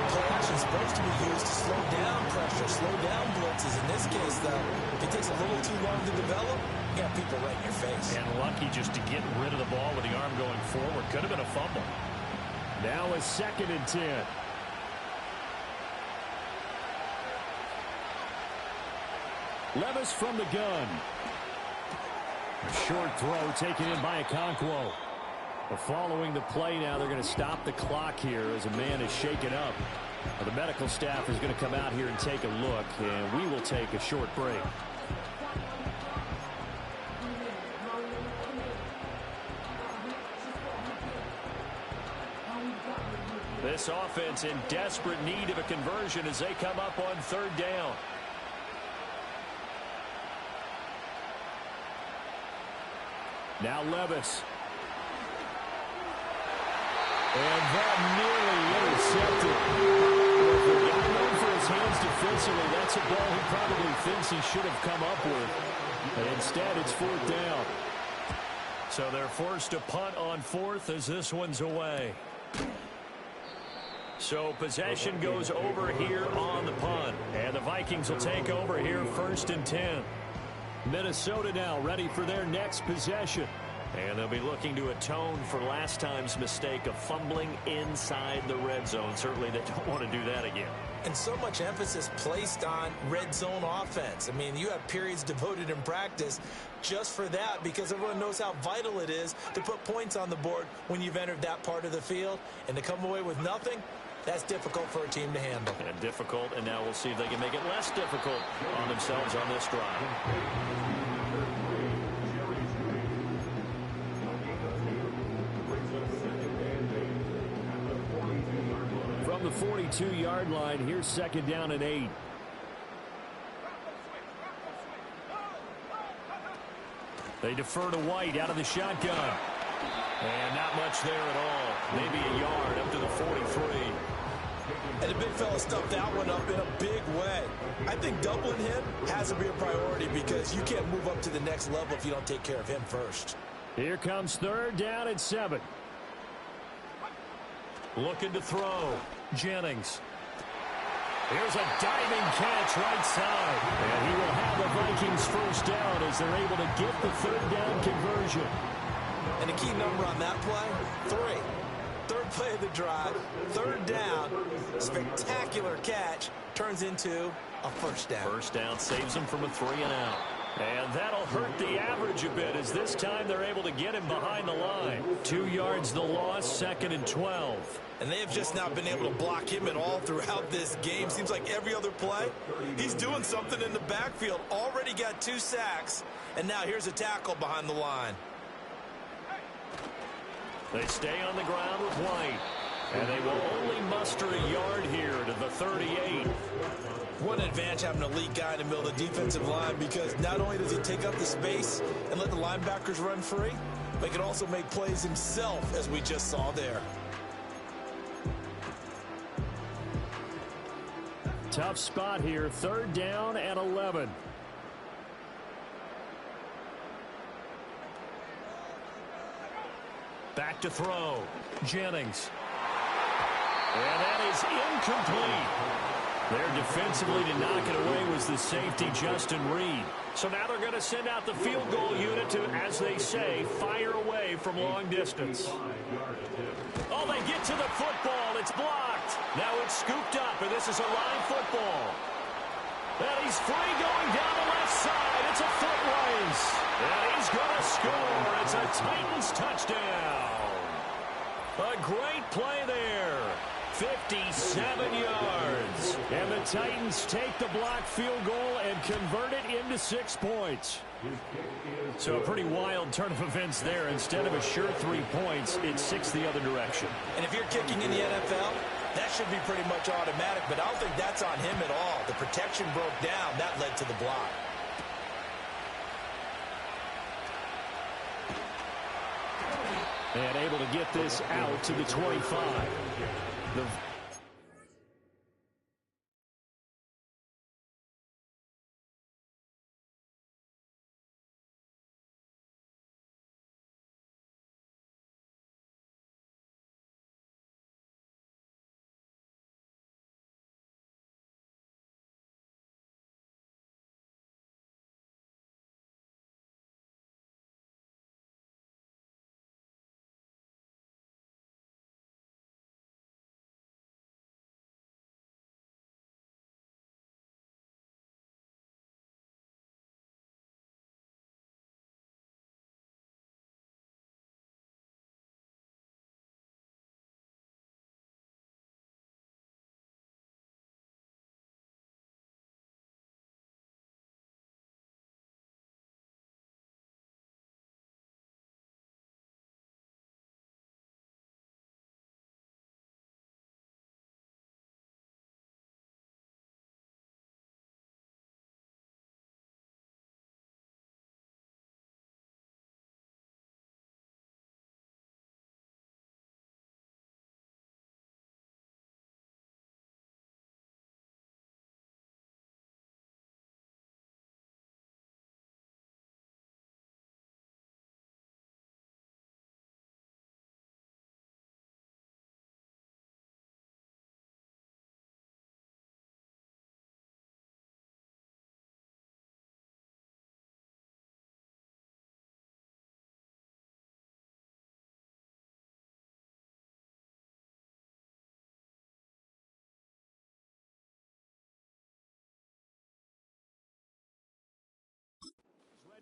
Play action is supposed to be used to slow down pressure, slow down blitzes. In this case, though, if it takes a little too long to develop, you got people right in your face. And lucky just to get rid of the ball with the arm going forward. Could have been a fumble. Now a 2nd and 10. Levis from the gun. A short throw taken in by Okonkwo. Following the play now, they're going to stop the clock here as a man is shaken up. The medical staff is going to come out here and take a look, and we will take a short break. This offense in desperate need of a conversion as they come up on 3rd down. Now Levis. And that nearly intercepted. Well, if the guy known for his hands defensively, that's a ball he probably thinks he should have come up with. And instead, it's 4th down. So they're forced to punt on 4th as this one's away. So possession goes over here on the punt. And the Vikings will take over here 1st and 10. Minnesota now ready for their next possession. And they'll be looking to atone for last time's mistake of fumbling inside the red zone. Certainly they don't want to do that again. And so much emphasis placed on red zone offense. I mean, you have periods devoted in practice just for that because everyone knows how vital it is to put points on the board when you've entered that part of the field. And to come away with nothing, that's difficult for a team to handle. And difficult, and now we'll see if they can make it less difficult on themselves on this drive. From the 42-yard line, here's 2nd down and 8. They defer to White out of the shotgun. And not much there at all. Maybe a yard up to the 43. And the big fella stuffed that one up in a big way. I think doubling him has to be a priority because you can't move up to the next level if you don't take care of him first. Here comes 3rd down and 7. Looking to throw. Jennings. Here's a diving catch right side. And he will have the Vikings first down as they're able to get the 3rd down conversion. And the key number on that play, 3. 3rd play of the drive, 3rd down, spectacular catch, turns into a first down. First down saves him from a 3-and-out. And that'll hurt the average a bit as this time they're able to get him behind the line. 2 yards the loss, 2nd and 12. And they have just not been able to block him at all throughout this game. Seems like every other play, he's doing something in the backfield. Already got 2 sacks, and now here's a tackle behind the line. They stay on the ground with White. And they will only muster a yard here to the 38. What an advantage having an elite guy in the middle of the defensive line because not only does he take up the space and let the linebackers run free, but he can also make plays himself, as we just saw there. Tough spot here, 3rd down and 11. Back to throw. Jennings. And that is incomplete. There defensively to knock it away was the safety, Justin Reed. So now they're going to send out the field goal unit to, as they say, fire away from long distance. Oh, they get to the football. It's blocked. Now it's scooped up, and this is a line football. And he's free going down the left side. It's a foot race. And he's going to score. It's a Titans touchdown. A great play there. 57 yards. And the Titans take the blocked field goal and convert it into 6 points. So a pretty wild turn of events there. Instead of a sure 3 points, it's 6 the other direction. And if you're kicking in the NFL, that should be pretty much automatic, but I don't think that's on him at all. The protection broke down. That led to the block. And able to get this out to the 25. The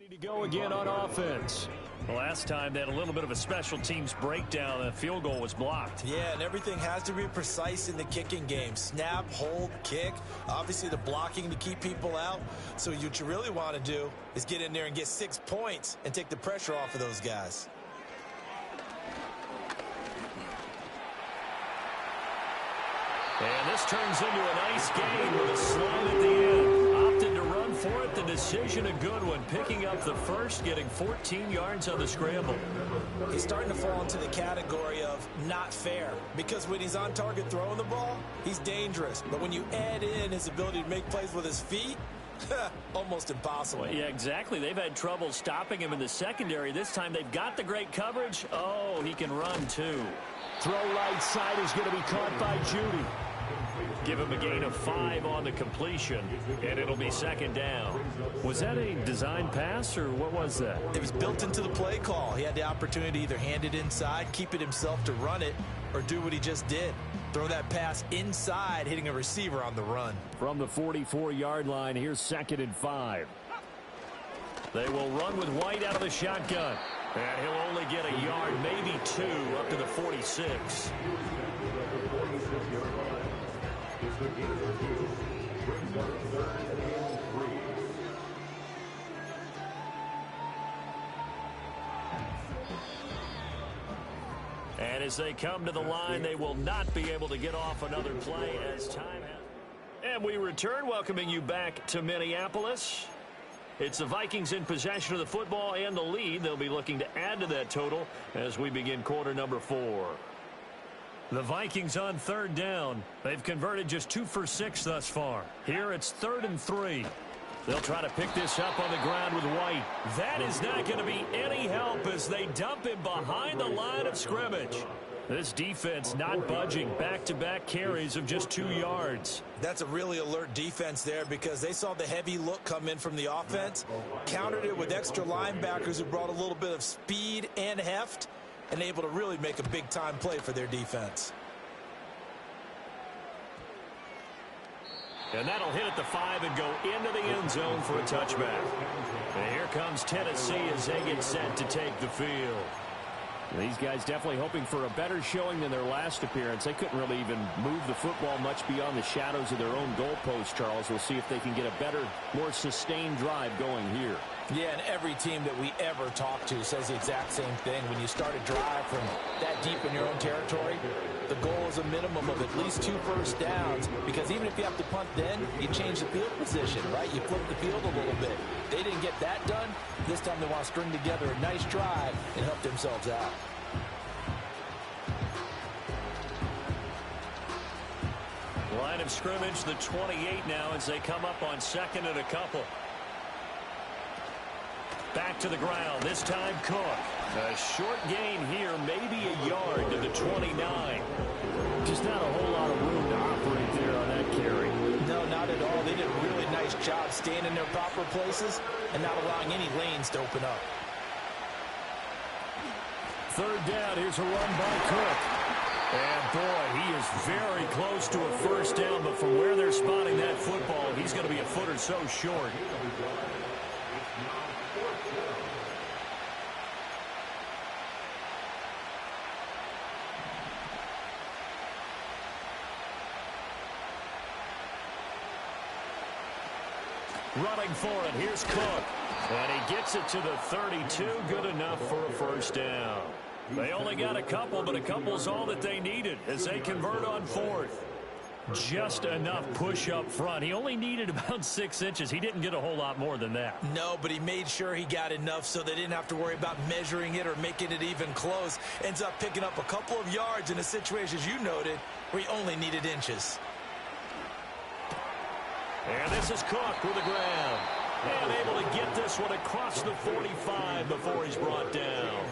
To go again on offense. The last time they had a little bit of a special teams breakdown. The field goal was blocked. Yeah, and everything has to be precise in the kicking game. Snap, hold, kick. Obviously, the blocking to keep people out. So what you really want to do is get in there and get 6 points and take the pressure off of those guys. And this turns into a nice game with a slide at the end. Opted to run for it. The decision a good one. Picking up the first, getting 14 yards on the scramble. He's starting to fall into the category of not fair, because when he's on target throwing the ball, he's dangerous. But when you add in his ability to make plays with his feet, almost impossible. Well, yeah, exactly. They've had trouble stopping him in the secondary. This time they've got the great coverage. Oh, he can run too. Throw right side is going to be caught by Judy. Give him a gain of 5 on the completion, and it'll be second down. Was that a design pass, or what was that? It was built into the play call. He had the opportunity to either hand it inside, keep it himself to run it, or do what he just did. Throw that pass inside, hitting a receiver on the run. From the 44-yard line, here's 2nd and 5. They will run with White out of the shotgun. And he'll only get a yard, maybe 2, up to the 46. And as they come to the line, they will not be able to get off another play as time has. And we return, welcoming you back to Minneapolis. It's the Vikings in possession of the football and the lead. They'll be looking to add to that total as we begin quarter number 4. The Vikings on 3rd down. They've converted just 2 for 6 thus far. Here it's 3rd and 3. They'll try to pick this up on the ground with White. That is not going to be any help as they dump him behind the line of scrimmage. This defense not budging. Back-to-back carries of just 2 yards. That's a really alert defense there, because they saw the heavy look come in from the offense, countered it with extra linebackers who brought a little bit of speed and heft, and able to really make a big-time play for their defense. And that'll hit at the 5 and go into the end zone for a touchback. And here comes Tennessee as they get set to take the field. These guys definitely hoping for a better showing than their last appearance. They couldn't really even move the football much beyond the shadows of their own goalpost, Charles. We'll see if they can get a better, more sustained drive going here. Yeah, and every team that we ever talk to says the exact same thing. When you start a drive from that deep in your own territory, the goal is a minimum of at least 2 first downs, because even if you have to punt then, you change the field position, right? You flip the field a little bit. They didn't get that done. This time they want to string together a nice drive and help themselves out. Line of scrimmage, the 28 now as they come up on 2nd and a couple. Back to the ground, this time Cook. A short gain here, maybe a yard to the 29. Just not a whole lot of room to operate there on that carry. No, not at all. They did a really nice job staying in their proper places and not allowing any lanes to open up. 3rd down, here's a run by Cook. And boy, he is very close to a first down, but from where they're spotting that football, he's going to be a foot or so short. Running for it, here's Cook. And he gets it to the 32, good enough for a first down. They only got a couple, but a couple's all that they needed as they convert on 4th. Just enough push up front. He only needed about 6 inches. He didn't get a whole lot more than that. No, but he made sure he got enough so they didn't have to worry about measuring it or making it even close. Ends up picking up a couple of yards in a situation, as you noted, where he only needed inches. And this is Cook with the ground. And able to get this one across the 45 before he's brought down.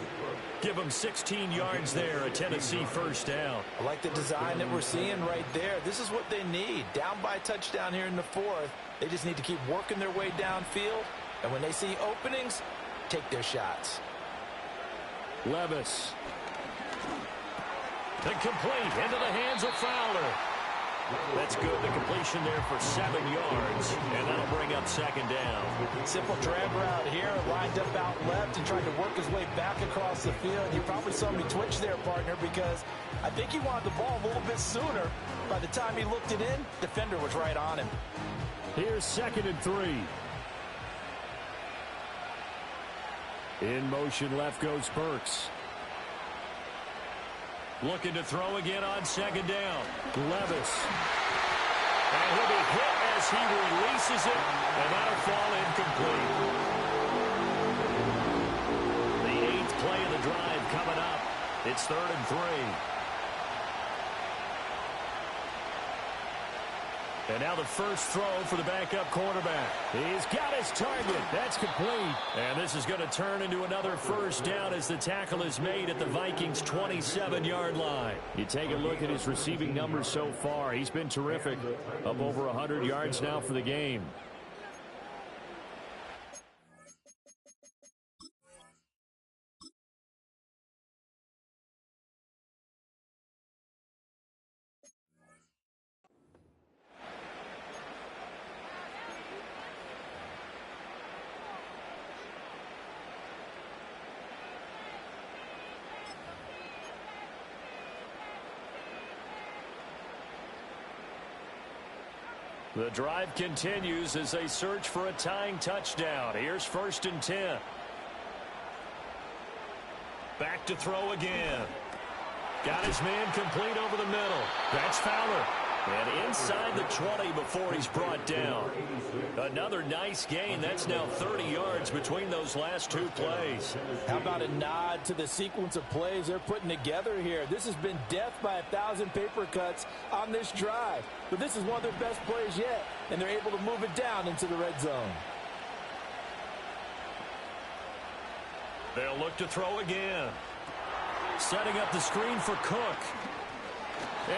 Give him 16 yards there, a Tennessee first down. I like the design that we're seeing right there. This is what they need. Down by a touchdown here in the 4th. They just need to keep working their way downfield. And when they see openings, take their shots. Levis. And complete into the hands of Fowler. That's good. The completion there for 7 yards, and that'll bring up second down. Simple drag route here, lined up out left and tried to work his way back across the field. You probably saw me twitch there, partner, because I think he wanted the ball a little bit sooner. By the time he looked it in, defender was right on him. Here's 2nd and 3. In motion, left goes Burks. Looking to throw again on 2nd down. Levis. And he'll be hit as he releases it, and that'll fall incomplete. The 8th play of the drive coming up. It's 3rd and 3. And now the first throw for the backup quarterback. He's got his target. That's complete. And this is going to turn into another first down as the tackle is made at the Vikings' 27-yard line. You take a look at his receiving numbers so far. He's been terrific. Up over 100 yards now for the game. The drive continues as they search for a tying touchdown. Here's 1st and 10. Back to throw again. Got his man complete over the middle. That's Fowler. And inside the 20 before he's brought down. Another nice gain. That's now 30 yards between those last 2 plays. How about a nod to the sequence of plays they're putting together here? This has been death by 1,000 paper cuts on this drive. But this is one of their best plays yet, and they're able to move it down into the red zone. They'll look to throw again. Setting up the screen for Cook.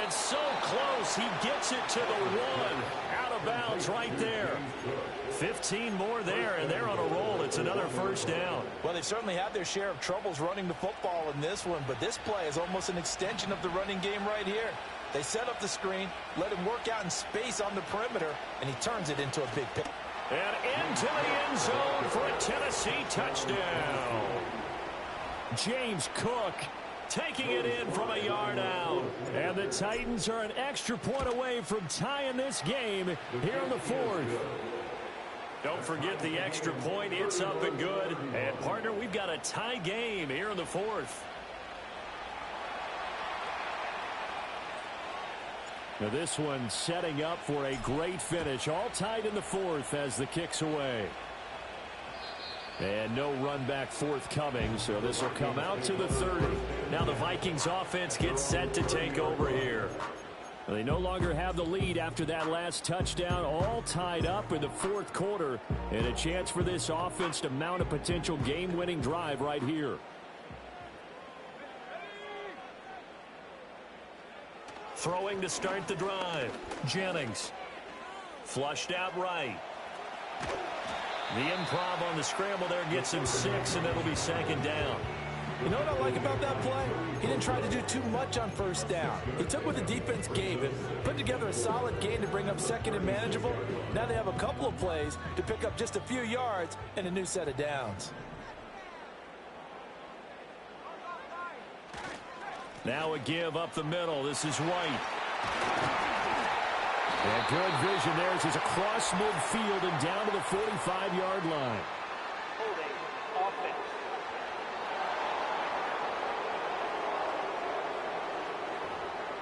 And so close, he gets it to the 1. Out of bounds right there. 15 more there, and they're on a roll. It's another first down. Well, they certainly had their share of troubles running the football in this one, but this play is almost an extension of the running game right here. They set up the screen, let him work out in space on the perimeter, and he turns it into a big pick. And into the end zone for a Tennessee touchdown. James Cook taking it in from a yard out. And the Titans are an extra point away from tying this game here in the 4th. Don't forget the extra point. It's up and good. And, partner, we've got a tie game here in the 4th. Now this one setting up for a great finish. All tied in the 4th as the kick's away. And no run back forthcoming, so this will come out to the 30. Now the Vikings offense gets set to take over here. They no longer have the lead after that last touchdown, all tied up in the 4th quarter, and a chance for this offense to mount a potential game-winning drive right here. Throwing to start the drive. Jennings. Flushed out right. The improv on the scramble there gets him 6, and that'll be 2nd down. You know what I like about that play? He didn't try to do too much on 1st down. He took what the defense gave him, put together a solid gain to bring up 2nd and manageable. Now they have a couple of plays to pick up just a few yards and a new set of downs. Now a give up the middle. This is White. And good vision there as he's across midfield and down to the 45-yard line. Holding offense.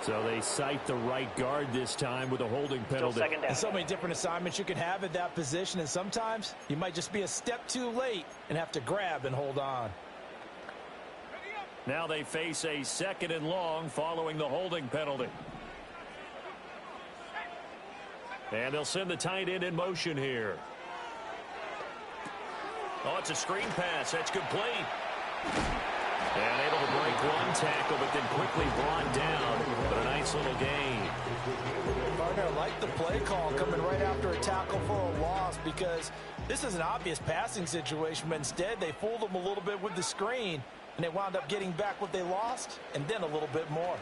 So they cite the right guard this time with a holding penalty. And so many different assignments you can have at that position, and sometimes you might just be a step too late and have to grab and hold on. Now they face a 2nd and long following the holding penalty. And they'll send the tight end in motion here. Oh, it's a screen pass. That's complete. And able to break one tackle, but then quickly brought down. But a nice little gain. Partner, I like the play call coming right after a tackle for a loss, because this is an obvious passing situation, but instead they fooled them a little bit with the screen, and they wound up getting back what they lost and then a little bit more.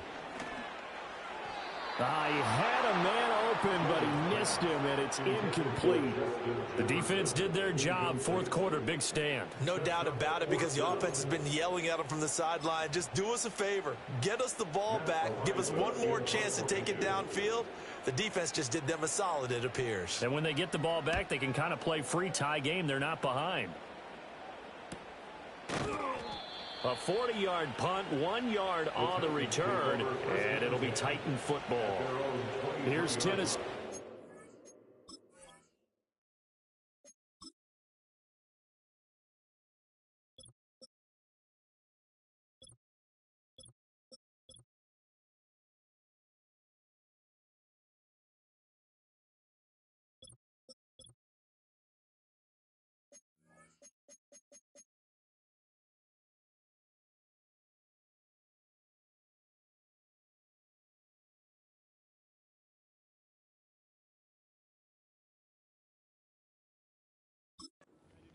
He had a man open, but he missed him, and it's incomplete. The defense did their job. Fourth quarter, big stand. No doubt about it, because the offense has been yelling at them from the sideline. Just do us a favor. Get us the ball back. Give us one more chance to take it downfield. The defense just did them a solid, it appears. And when they get the ball back, they can kind of play free tie game. They're not behind. A 40-yard punt, 1 yard on the return, and it'll be Titan football. Here's Tennessee.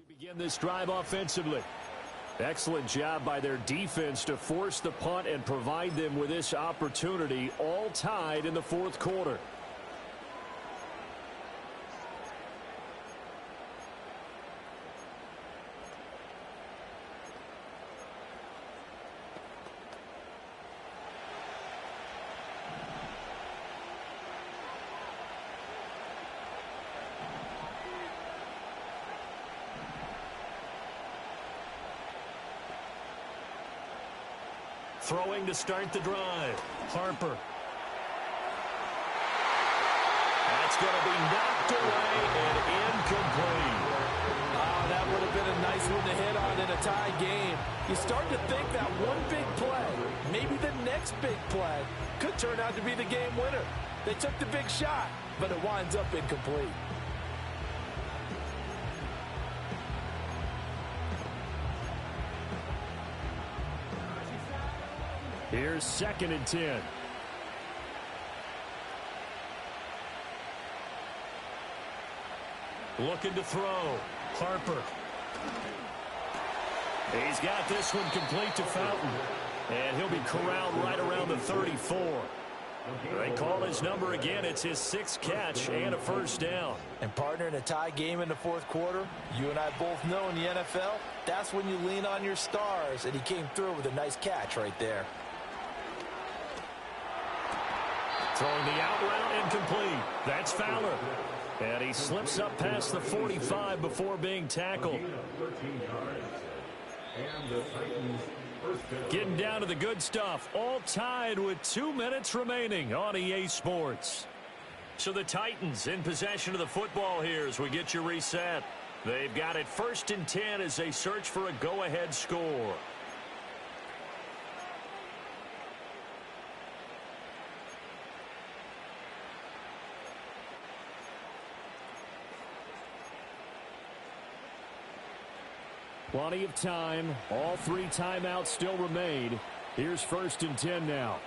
Begin this drive offensively. Excellent job by their defense to force the punt and provide them with this opportunity, all tied in the fourth quarter. Throwing to start the drive. Harper. That's going to be knocked away and incomplete. Oh, that would have been a nice one to hit on in a tie game. You start to think that one big play, maybe the next big play, could turn out to be the game winner. They took the big shot, but it winds up incomplete. Here's 2nd and 10. Looking to throw. Harper. He's got this one complete to Fountain. And he'll be corralled right around the 34. They call his number again. It's his 6th catch and a first down. And partner, in a tie game in the fourth quarter, you and I both know in the NFL, that's when you lean on your stars. And he came through with a nice catch right there. Throwing the out route incomplete. That's Fowler. And he slips up past the 45 before being tackled. Getting down to the good stuff. All tied with 2 minutes remaining on EA Sports. So the Titans in possession of the football here as we get you reset. They've got it 1st and 10 as they search for a go-ahead score. Plenty of time. All 3 timeouts still remain. Here's 1st and 10 now.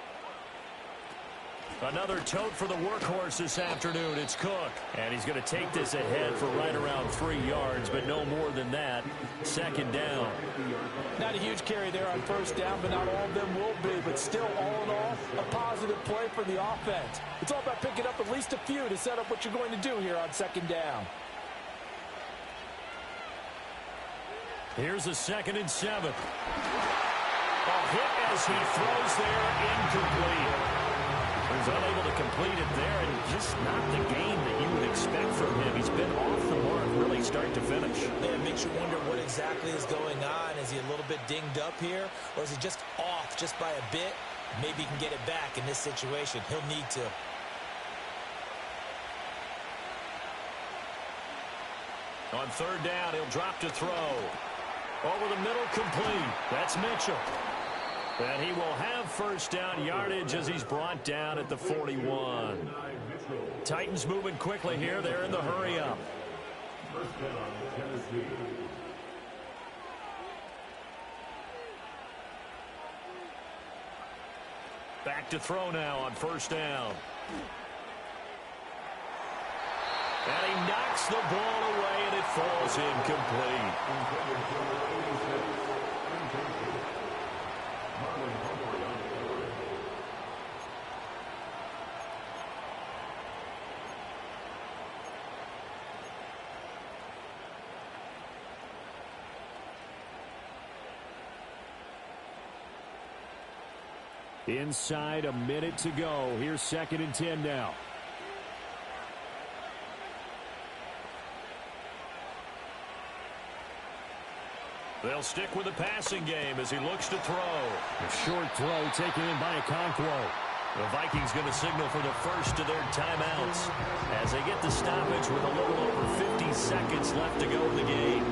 Another tote for the workhorse this afternoon. It's Cook. And he's going to take this ahead for right around 3 yards, but no more than that. 2nd down. Not a huge carry there on 1st down, but not all of them will be. But still, all in all, a positive play for the offense. It's all about picking up at least a few to set up what you're going to do here on 2nd down. Here's a 2nd and 7. A hit as he throws there, incomplete. He's unable to complete it there, and just not the game that you would expect from him. He's been off the mark, really start to finish. Yeah, it makes you wonder what exactly is going on. Is he a little bit dinged up here, or is he just off just by a bit? Maybe he can get it back in this situation. He'll need to. On 3rd down, he'll drop to throw. Over the middle, complete. That's Mitchell. And he will have 1st down yardage as he's brought down at the 41. Titans moving quickly here. They're in the hurry-up. Back to throw now on 1st down. And he knocks the ball away, and it falls incomplete. Inside a minute to go. Here's 2nd and 10 now. They'll stick with the passing game as he looks to throw. A short throw taken in by Okonkwo. The Vikings going to signal for the first of their timeouts as they get the stoppage with a little over 50 seconds left to go in the game.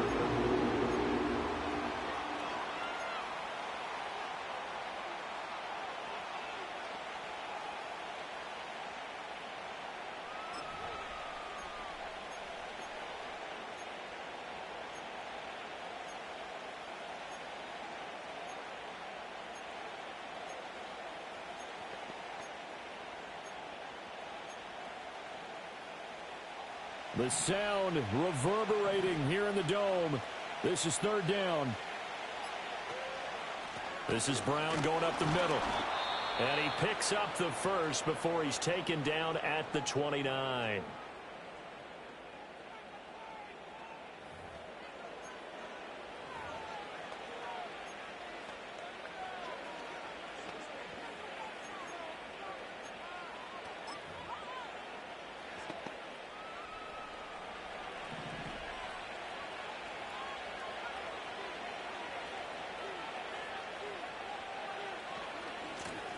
The sound reverberating here in the dome. This is 3rd down. This is Brown going up the middle. And he picks up the first before he's taken down at the 29.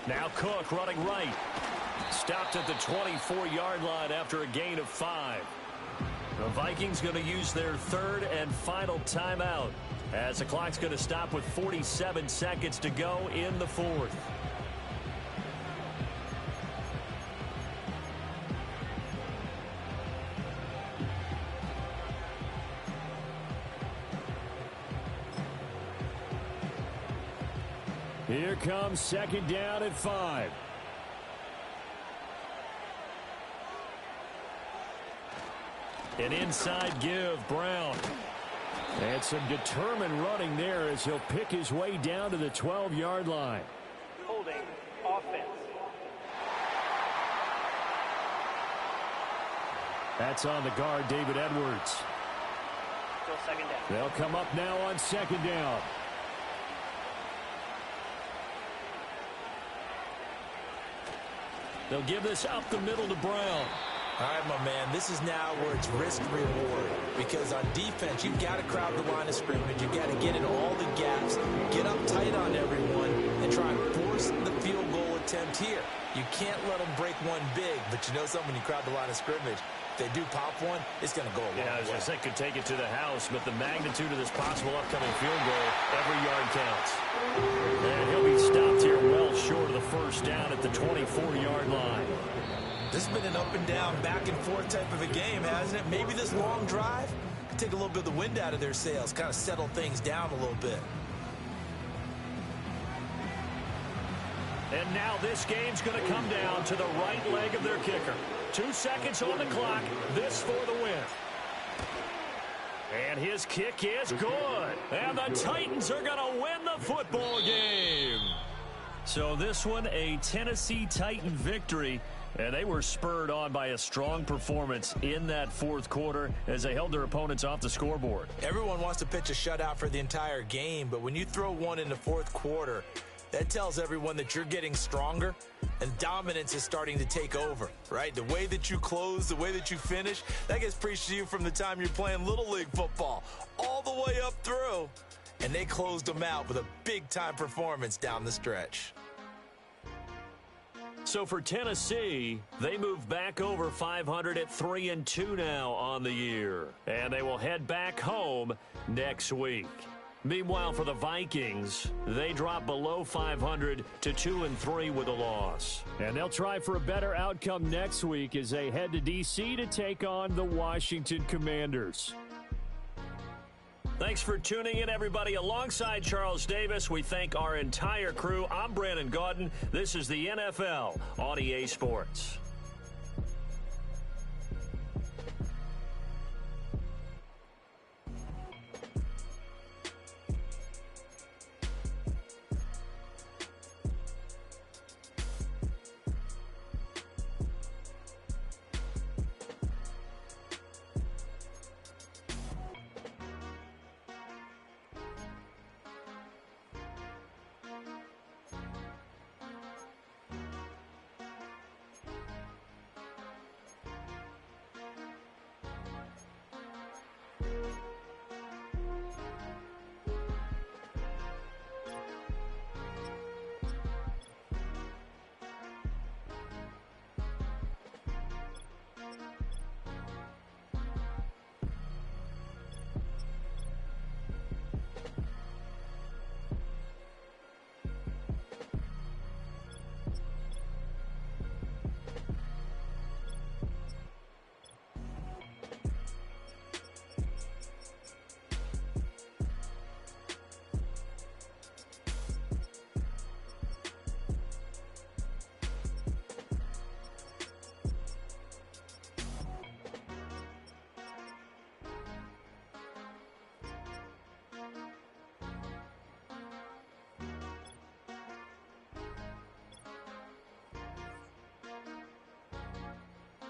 Now Cook running right. Stopped at the 24-yard line after a gain of 5. The Vikings going to use their 3rd and final timeout as the clock's going to stop with 47 seconds to go in the 4th. Here comes 2nd down at 5. An inside give, Brown. And some determined running there as he'll pick his way down to the 12-yard line. Holding offense. That's on the guard, David Edwards. Still 2nd down. They'll come up now on 2nd down. They'll give this up the middle to Brown. All right, my man, this is now where it's risk-reward. Because on defense, you've got to crowd the line of scrimmage. You've got to get in all the gaps, get up tight on everyone, and try and force the field goal attempt here. You can't let them break one big, but you know something, when you crowd the line of scrimmage, if they do pop one, it's going to go a long way. Yeah, I was going to say could take it to the house, but the magnitude of this possible upcoming field goal, every yard counts. And he'll be stopped here well short of the first down at the 24-yard line. This has been an up-and-down, back-and-forth type of a game, hasn't it? Maybe this long drive could take a little bit of the wind out of their sails, kind of settle things down a little bit. And now this game's going to come down to the right leg of their kicker. 2 seconds on the clock. This for the win. And his kick is good. And the Titans are going to win the football game. So this one, a Tennessee Titan victory. And they were spurred on by a strong performance in that 4th quarter as they held their opponents off the scoreboard. Everyone wants to pitch a shutout for the entire game, but when you throw one in the 4th quarter, that tells everyone that you're getting stronger and dominance is starting to take over, right? The way that you close, the way that you finish, that gets preached to you from the time you're playing Little League football all the way up through. And they closed them out with a big-time performance down the stretch. So for Tennessee, they move back over 500 at 3-2 now on the year. And they will head back home next week. Meanwhile, for the Vikings, they drop below 500 to 2-3 with a loss. And they'll try for a better outcome next week as they head to D.C. to take on the Washington Commanders. Thanks for tuning in, everybody. Alongside Charles Davis, we thank our entire crew. I'm Brandon Gaudin. This is the NFL on EA Sports.